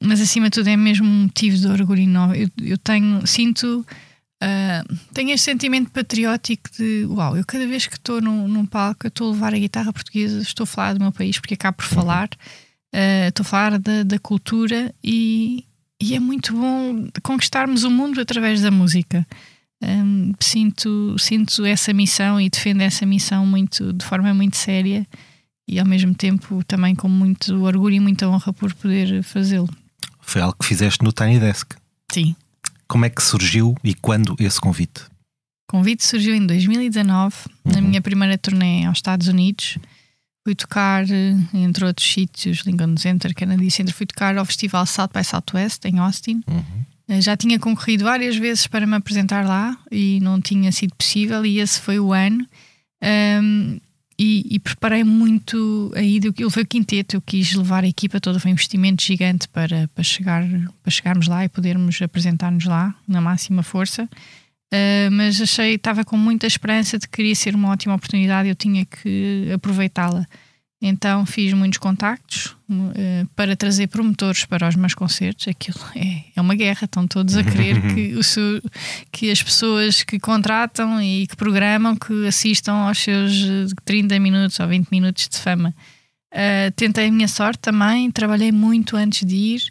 Mas acima de tudo é mesmo um motivo de orgulho enorme. Eu tenho este sentimento patriótico de uau, eu cada vez que estou num palco eu estou a levar a guitarra portuguesa, estou a falar do meu país porque acabo por falar, estou a falar da cultura e é muito bom conquistarmos o mundo através da música. Sinto essa missão e defendo essa missão de forma muito séria e ao mesmo tempo também com muito orgulho e muita honra por poder fazê-lo. Foi algo que fizeste no Tiny Desk. Sim. Como é que surgiu e quando esse convite? O convite surgiu em 2019, na minha primeira turnê aos Estados Unidos. Fui tocar, entre outros sítios, Lincoln Center, Kennedy Center, fui tocar ao festival South by Southwest em Austin. Já tinha concorrido várias vezes para me apresentar lá e não tinha sido possível e esse foi o ano. E preparei muito aí, ele foi o quinteto, eu quis levar a equipa toda, foi um investimento gigante para chegarmos lá e podermos apresentar-nos lá na máxima força, mas estava com muita esperança de que queria ser uma ótima oportunidade, eu tinha que aproveitá-la. Então fiz muitos contactos para trazer promotores para os meus concertos. Aquilo é uma guerra, estão todos a querer que as pessoas que contratam e que programam que assistam aos seus 30 minutos ou 20 minutos de fama. Tentei a minha sorte também, trabalhei muito antes de ir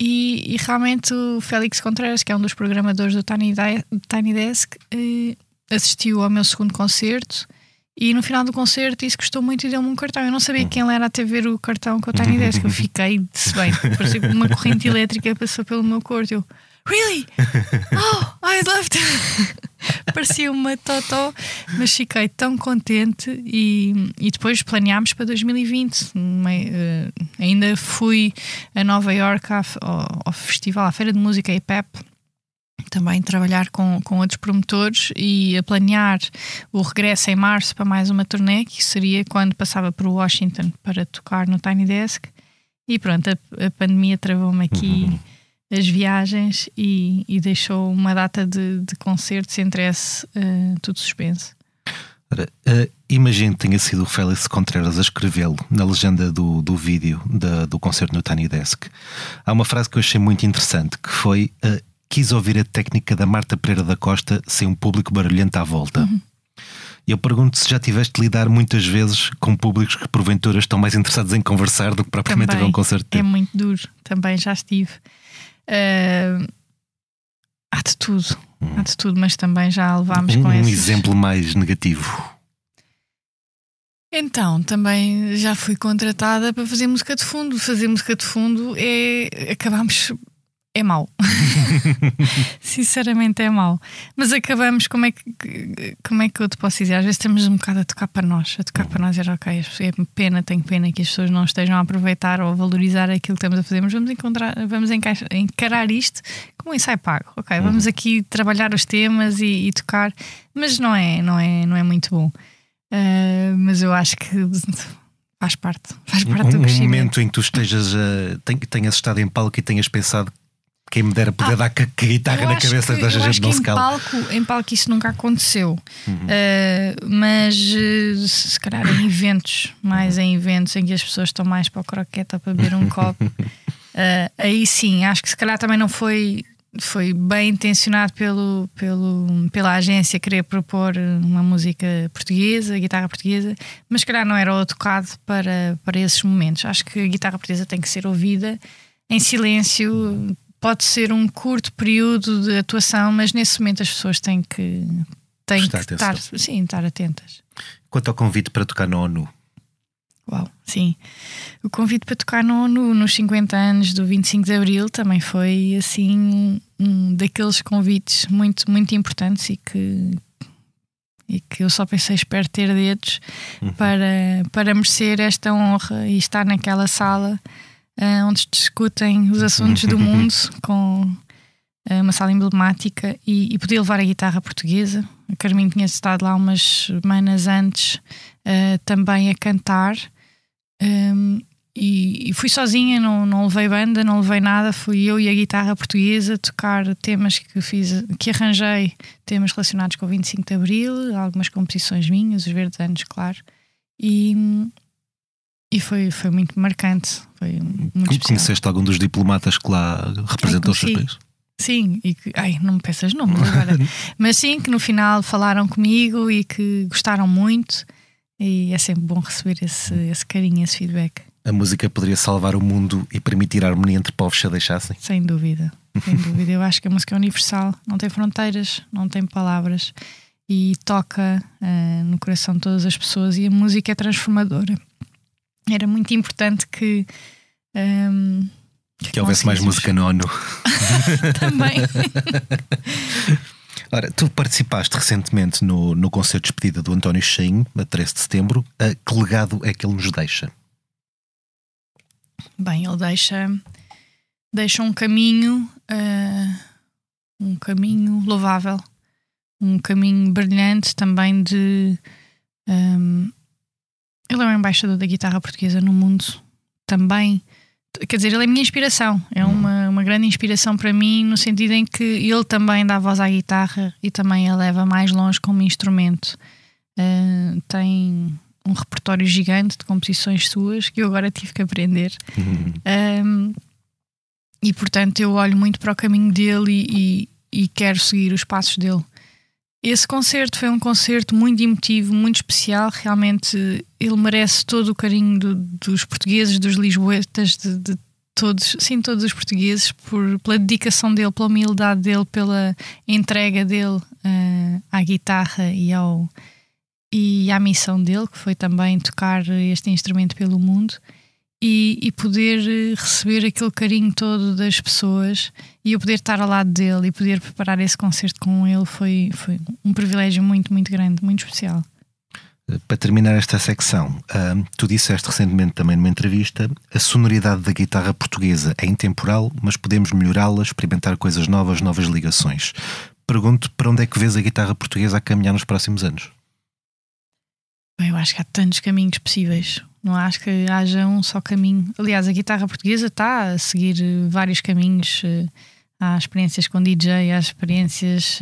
E realmente o Félix Contreras, que é um dos programadores do Tiny Desk, assistiu ao meu segundo concerto. E no final do concerto isso gostou muito e deu-me um cartão. Eu não sabia quem ele era até ver o cartão com o Tiny Desk. Eu fiquei, disse bem, parecia que uma corrente elétrica passou pelo meu corpo. Eu, really? Oh, I loved it. Parecia uma totó, mas fiquei tão contente. E depois planeámos para 2020. Ainda fui a Nova York ao festival, à Feira de Música IPEP, também trabalhar com outros promotores e a planear o regresso em março para mais uma turnê, que seria quando passava por Washington para tocar no Tiny Desk. E pronto, a pandemia travou-me aqui as viagens e deixou uma data de concertos entre esse tudo suspenso. Ora, imagino que tenha sido o Félix Contreras a escrevê-lo na legenda do vídeo do concerto no Tiny Desk. Há uma frase que eu achei muito interessante, que foi: quis ouvir a técnica da Marta Pereira da Costa sem um público barulhento à volta. Eu pergunto se já tiveste de lidar muitas vezes com públicos que porventura estão mais interessados em conversar do que propriamente a ver um concerto. É muito duro, também já estive. Há de tudo, mas também já levámos com esses. Um exemplo mais negativo. Então, também já fui contratada para fazer música de fundo. Fazer música de fundo é mau. Sinceramente é mau. Mas acabamos, como é que eu te posso dizer? Às vezes estamos um bocado a tocar para nós. A tocar para nós era ok, tenho pena que as pessoas não estejam a aproveitar ou a valorizar aquilo que estamos a fazer, mas vamos encarar isto como um ensaio pago. Ok, vamos aqui trabalhar os temas e tocar, mas não é muito bom. Mas eu acho que faz parte do crescimento. Um momento em que tu tenhas estado em palco e tenhas pensado: quem me dera poder dar com a guitarra na cabeça da gente não se cala. Em palco isso nunca aconteceu. Mas se calhar em eventos, mais em eventos em que as pessoas estão mais para o croquete ou para beber um copo, aí sim, acho que se calhar também não foi bem intencionado pela agência querer propor uma música portuguesa, guitarra portuguesa, mas se calhar não era o tocado para esses momentos. Acho que a guitarra portuguesa tem que ser ouvida em silêncio. Pode ser um curto período de atuação, mas nesse momento as pessoas têm que estar atentas. Quanto ao convite para tocar na ONU? Uau, sim. O convite para tocar na ONU nos 50 anos do 25 de Abril também foi assim um daqueles convites muito, muito importantes e que eu só pensei: espero ter dedos para merecer esta honra e estar naquela sala onde se discutem os assuntos do mundo, com uma sala emblemática, e poder levar a guitarra portuguesa. A Carminho tinha estado lá umas semanas antes também a cantar, e fui sozinha, não levei banda, não levei nada. Fui eu e a guitarra portuguesa tocar temas que arranjei, temas relacionados com o 25 de Abril, algumas composições minhas, os Verdes Anos, claro. E foi muito marcante. Foi muito especial. Conheceste algum dos diplomatas que lá representou o seu país? Sim, e que, não me peças nomes agora. Mas sim, que no final falaram comigo e que gostaram muito. E é sempre bom receber esse carinho, esse feedback. A música poderia salvar o mundo e permitir a harmonia entre povos se a deixassem? Sem dúvida, sem dúvida. Eu acho que a música é universal, não tem fronteiras, não tem palavras, e toca no coração de todas as pessoas, e a música é transformadora. Era muito importante que houvesse mais música na ONU. Também. Ora, tu participaste recentemente no concerto de despedida do António Cheinho, a 13 de setembro. Que legado é que ele nos deixa? Bem, ele deixa um caminho louvável, um caminho brilhante também de... ele é um embaixador da guitarra portuguesa no mundo também. Quer dizer, ele é a minha inspiração. É uma grande inspiração para mim, no sentido em que ele também dá voz à guitarra e também a leva mais longe como instrumento. Tem um repertório gigante de composições suas que eu agora tive que aprender. E portanto eu olho muito para o caminho dele e quero seguir os passos dele. Esse concerto foi um concerto muito emotivo, muito especial. Realmente ele merece todo o carinho dos portugueses, dos lisboetas, de todos os portugueses pela dedicação dele, pela humildade dele, pela entrega dele à guitarra e à missão dele, que foi também tocar este instrumento pelo mundo e poder receber aquele carinho todo das pessoas e eu poder estar ao lado dele e poder preparar esse concerto com ele foi um privilégio muito, muito grande, muito especial. Para terminar esta secção, tu disseste recentemente também numa entrevista: a sonoridade da guitarra portuguesa é intemporal, mas podemos melhorá-la, experimentar coisas novas, novas ligações. Pergunto, para onde é que vês a guitarra portuguesa a caminhar nos próximos anos? Eu acho que há tantos caminhos possíveis. Não acho que haja um só caminho. Aliás, a guitarra portuguesa está a seguir vários caminhos. Há experiências com DJ, há experiências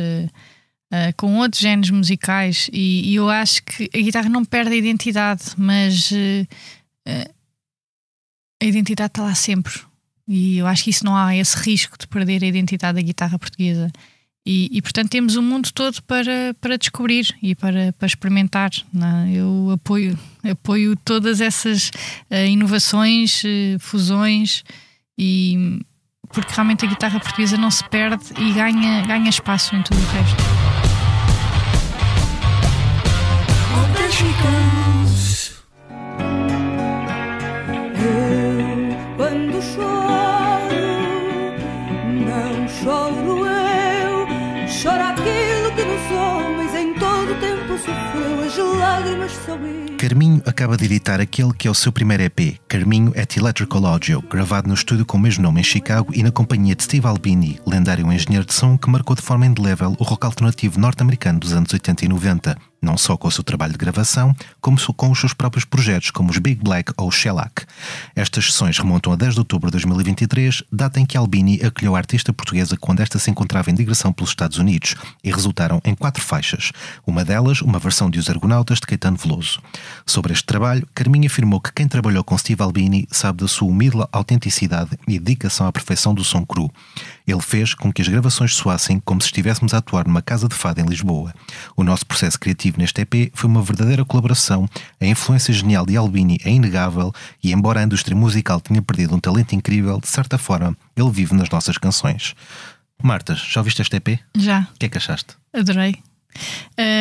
com outros géneros musicais e eu acho que a guitarra não perde a identidade, mas a identidade está lá sempre e eu acho que isso não há esse risco de perder a identidade da guitarra portuguesa e portanto temos o mundo todo para descobrir e para experimentar, não? Eu apoio todas essas inovações, fusões e porque realmente a guitarra portuguesa não se perde e ganha espaço em tudo o resto. Eu, quando choro, não choro eu, choro aquilo que nos homens em todo o tempo sofreu, as lágrimas sobre. Carminho acaba de editar aquele que é o seu primeiro EP, Carminho at Electrical Audio, gravado no estúdio com o mesmo nome em Chicago e na companhia de Steve Albini, lendário engenheiro de som que marcou de forma indelével o rock alternativo norte-americano dos anos 80 e 90, não só com o seu trabalho de gravação, como com os seus próprios projetos, como os Big Black ou Shellac. Estas sessões remontam a 10 de outubro de 2023, data em que Albini acolheu a artista portuguesa quando esta se encontrava em digressão pelos Estados Unidos, e resultaram em 4 faixas, uma delas uma versão de Os Argonautas de Caetano Veloso. Sobre este trabalho, Carminho afirmou que quem trabalhou com Steve Albini sabe da sua humilde autenticidade e dedicação à perfeição do som cru. Ele fez com que as gravações soassem como se estivéssemos a atuar numa casa de fado em Lisboa. O nosso processo criativo neste EP foi uma verdadeira colaboração, a influência genial de Albini é inegável e, embora a indústria musical tenha perdido um talento incrível, de certa forma, ele vive nas nossas canções. Marta, já ouviste este EP? Já. O que é que achaste? Adorei.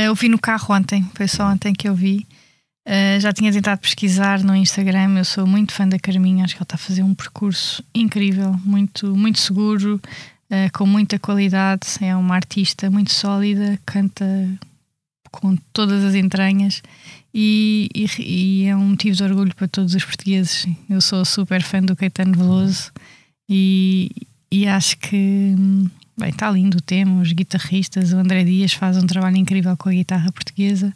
Eu vi no carro ontem, foi só ontem que eu vi. Já tinha tentado pesquisar no Instagram, eu sou muito fã da Carminho, acho que ela está a fazer um percurso incrível, muito, muito seguro, com muita qualidade, é uma artista muito sólida, canta com todas as entranhas e é um motivo de orgulho para todos os portugueses. Eu sou super fã do Caetano Veloso e acho que bem, está lindo o tema, os guitarristas, o André Dias faz um trabalho incrível com a guitarra portuguesa.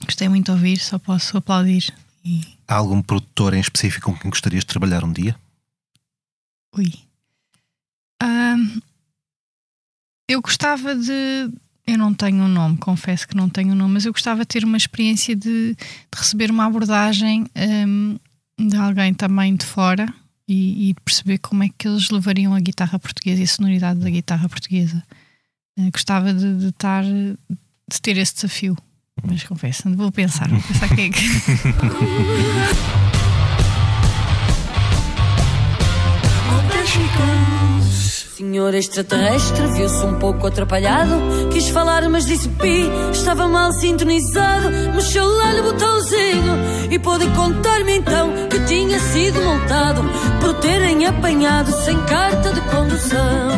Gostei muito de ouvir, só posso aplaudir. Há algum produtor em específico com quem gostarias de trabalhar um dia? Eu gostava de... Eu não tenho um nome, confesso que não tenho um nome, mas eu gostava de ter uma experiência de receber uma abordagem de alguém também de fora e de perceber como é que eles levariam a guitarra portuguesa e a sonoridade da guitarra portuguesa. Gostava de ter esse desafio. Mas confesso, vou pensar que é que... Senhor extraterrestre viu-se um pouco atrapalhado, quis falar mas disse pi, estava mal sintonizado. Mexeu lá no botãozinho e pôde contar-me então que tinha sido multado por terem apanhado sem carta de condução.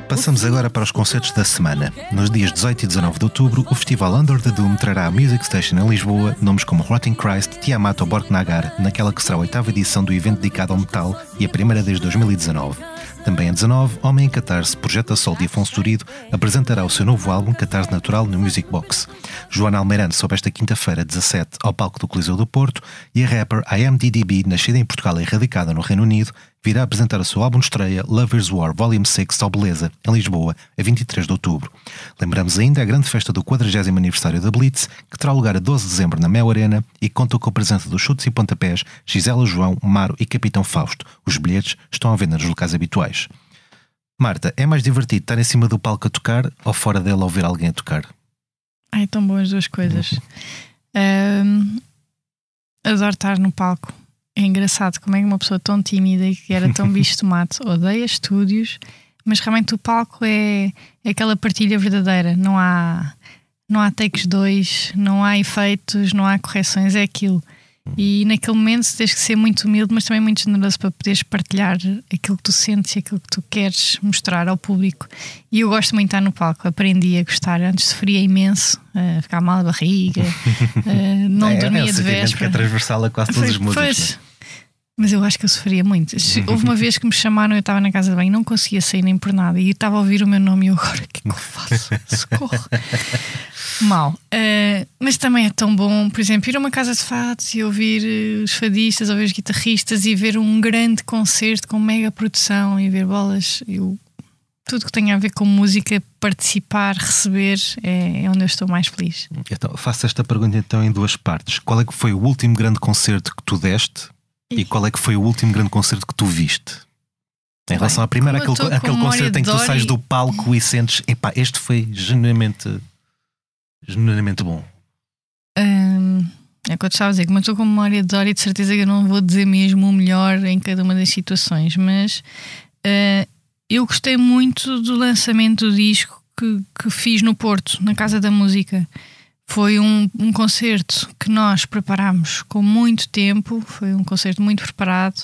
Passamos agora para os concertos da semana. Nos dias 18 e 19 de outubro, o festival Under the Dome trará a Music Station em Lisboa nomes como Rotting Christ, Tiamat ou Borknagar, naquela que será a 8ª edição do evento dedicado ao metal e a primeira desde 2019. Também em 19, Homem em Catarse, projeto a solo de Afonso Durido, apresentará o seu novo álbum Catarse Natural no Music Box. Joana Almeirante sobe esta quinta-feira, 17, ao palco do Coliseu do Porto, e a rapper IMDDB, nascida em Portugal e radicada no Reino Unido, virá apresentar o seu álbum de estreia Lovers War Volume 6 ao Beleza, em Lisboa, a 23 de outubro. Lembramos ainda a grande festa do 40º aniversário da Blitz, que terá lugar a 12 de dezembro na Mel Arena e conta com a presença dos Chutes e Pontapés, Gisela João, Maro e Capitão Fausto. Os bilhetes estão à venda nos locais habituais. Marta, é mais divertido estar em cima do palco a tocar ou fora dele a ouvir alguém a tocar? Ai, tão boas as duas coisas. Adoro estar no palco. É engraçado como é que uma pessoa tão tímida e que era tão bicho de mato odeia estúdios, mas realmente o palco é aquela partilha verdadeira. Não há takes 2, não há efeitos, não há correções, é aquilo. E naquele momento tens que ser muito humilde, mas também muito generoso para poderes partilhar aquilo que tu sentes e aquilo que tu queres mostrar ao público. E eu gosto muito de estar no palco, aprendi a gostar. Antes sofria imenso, ficar mal a barriga, não dormia de véspera. Que é transversal a quase todas as músicas. Mas eu acho que eu sofria muito. Houve uma vez que me chamaram, eu estava na casa de banho, não conseguia sair nem por nada, e eu estava a ouvir o meu nome e eu agora, o que é que eu faço? Socorro. Mal. Mas também é tão bom, por exemplo, ir a uma casa de fados e ouvir os fadistas, ouvir os guitarristas e ver um grande concerto com mega produção e ver bolas. Tudo que tem a ver com música, participar, receber, é onde eu estou mais feliz. Então, faço esta pergunta então em duas partes. Qual é que foi o último grande concerto que tu deste? E qual é que foi o último grande concerto que tu viste? Em relação à primeira, aquele concerto em que tu sais do palco e sentes, epá, este foi genuinamente bom. É o que eu te estava a dizer, como eu estou com memória de Dória, de certeza que eu não vou dizer mesmo o melhor em cada uma das situações, mas eu gostei muito do lançamento do disco que fiz no Porto, na Casa da Música. Foi um concerto que nós preparámos com muito tempo, foi um concerto muito preparado.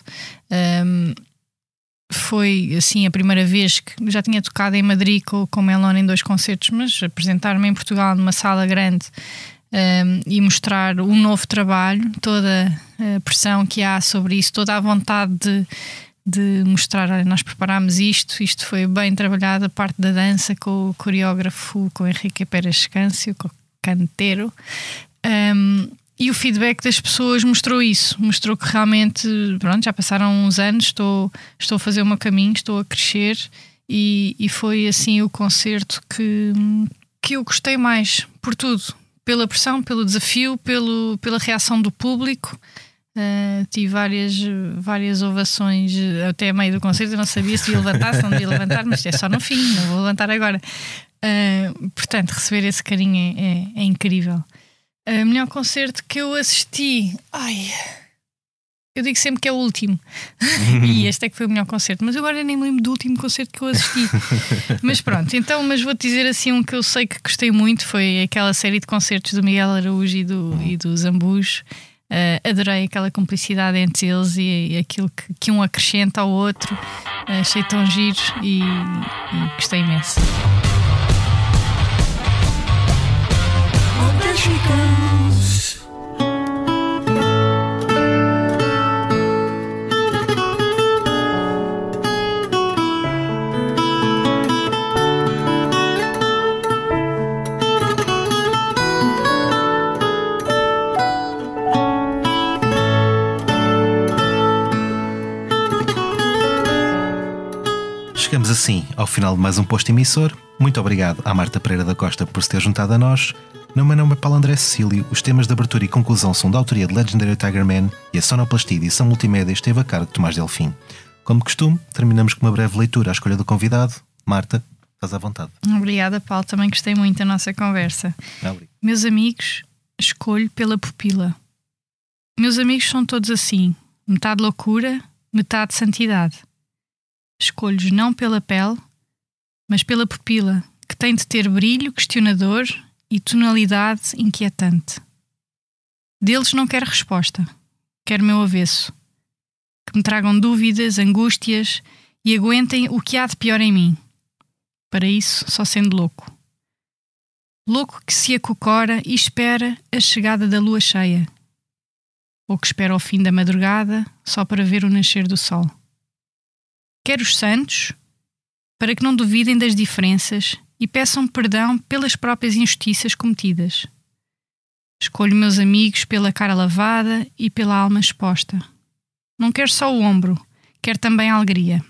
Foi assim a primeira vez que já tinha tocado em Madrid com Melon em 2 concertos, mas apresentar-me em Portugal numa sala grande e mostrar um novo trabalho, toda a pressão que há sobre isso, toda a vontade de mostrar, olha, nós preparámos isto foi bem trabalhado, a parte da dança com o coreógrafo, com Henrique Pérez Escâncio, com o canteiro, e o feedback das pessoas mostrou isso, mostrou que realmente, pronto, já passaram uns anos, estou a fazer o meu caminho, estou a crescer e foi assim o concerto que eu gostei mais, por tudo, pela pressão, pelo desafio, pela reação do público. Tive várias ovações até a meio do concerto. Eu não sabia se ia levantar, se não ia levantar, mas é só no fim, não vou levantar agora. Portanto, receber esse carinho é incrível. O melhor concerto que eu assisti, eu digo sempre que é o último. E este é que foi o melhor concerto, mas agora nem me lembro do último concerto que eu assisti. Mas pronto, então, mas vou-te dizer assim um que eu sei que gostei muito, foi aquela série de concertos do Miguel Araújo e do Zambujo. Adorei aquela cumplicidade entre eles e aquilo que um acrescenta ao outro. Achei tão giro e gostei imenso. Chegamos assim ao final de mais um posto emissor. Muito obrigado à Marta Pereira da Costa por se ter juntado a nós. No meu nome é Paulo André Cecílio. Os temas de abertura e conclusão são da autoria de Legendary Tiger Man e a sonoplastia e edição multimédia esteve a cargo de Tomás Delfim. Como de costume, terminamos com uma breve leitura à escolha do convidado. Marta, faz à vontade. Obrigada, Paulo. Também gostei muito da nossa conversa. Meus amigos, escolho pela pupila. Meus amigos são todos assim. Metade loucura, metade santidade. Escolho-os não pela pele, mas pela pupila, que tem de ter brilho questionador e tonalidade inquietante. Deles não quero resposta, quero meu avesso. Que me tragam dúvidas, angústias e aguentem o que há de pior em mim. Para isso, só sendo louco. Louco que se acocora e espera a chegada da lua cheia. Ou que espera o fim da madrugada só para ver o nascer do sol. Quero os santos para que não duvidem das diferenças e peçam perdão pelas próprias injustiças cometidas. Escolho meus amigos pela cara lavada e pela alma exposta. Não quero só o ombro, quero também a alegria.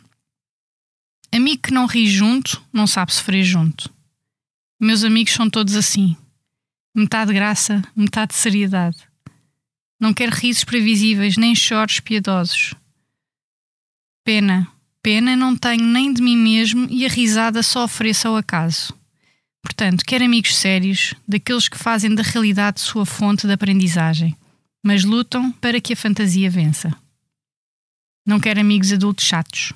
Amigo que não ri junto, não sabe sofrer junto. Meus amigos são todos assim. Metade graça, metade seriedade. Não quero risos previsíveis, nem choros piedosos. Pena não tenho nem de mim mesmo e a risada só ofereço ao acaso. Portanto, portanto, quero amigos sérios, daqueles que fazem da realidade sua fonte de aprendizagem, mas lutam para que a fantasia vença. Não quero amigos adultos chatos.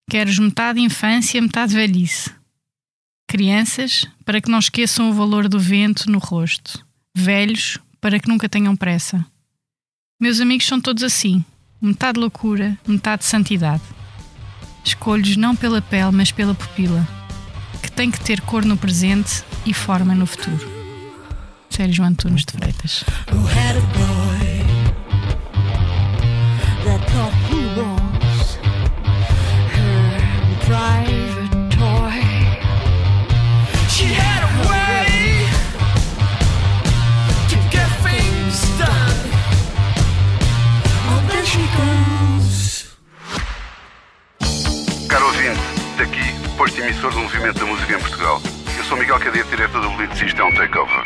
Quero-os metade infância, metade velhice. Crianças, para que não esqueçam o valor do vento no rosto. Velhos, para que nunca tenham pressa. Meus amigos são todos assim, metade loucura, metade santidade. Escolho-os não pela pele, mas pela pupila, que tem que ter cor no presente e forma no futuro. Sérgio Antunes de Freitas. Caro ouvinte, daqui, posto emissor do Movimento da Música em Portugal. Eu sou Miguel Cadete, diretor do Blitz, isto é um takeover.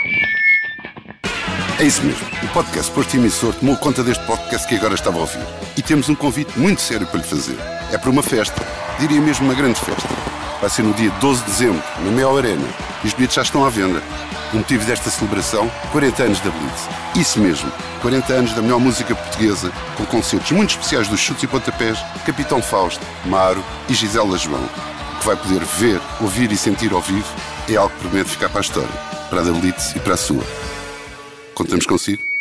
É isso mesmo, o podcast Posto Emissor tomou conta deste podcast que agora estava a ouvir. E temos um convite muito sério para lhe fazer. É para uma festa, diria mesmo uma grande festa. Vai ser no dia 12 de dezembro, na Mel Arena. E os bilhetes já estão à venda. O motivo desta celebração, 40 anos da Blitz. Isso mesmo, 40 anos da melhor música portuguesa, com concertos muito especiais dos Chutes e Pontapés, Capitão Fausto, Maro e Gisela João. O que vai poder ver, ouvir e sentir ao vivo é algo que promete ficar para a história, para a da Blitz e para a sua. Contamos consigo?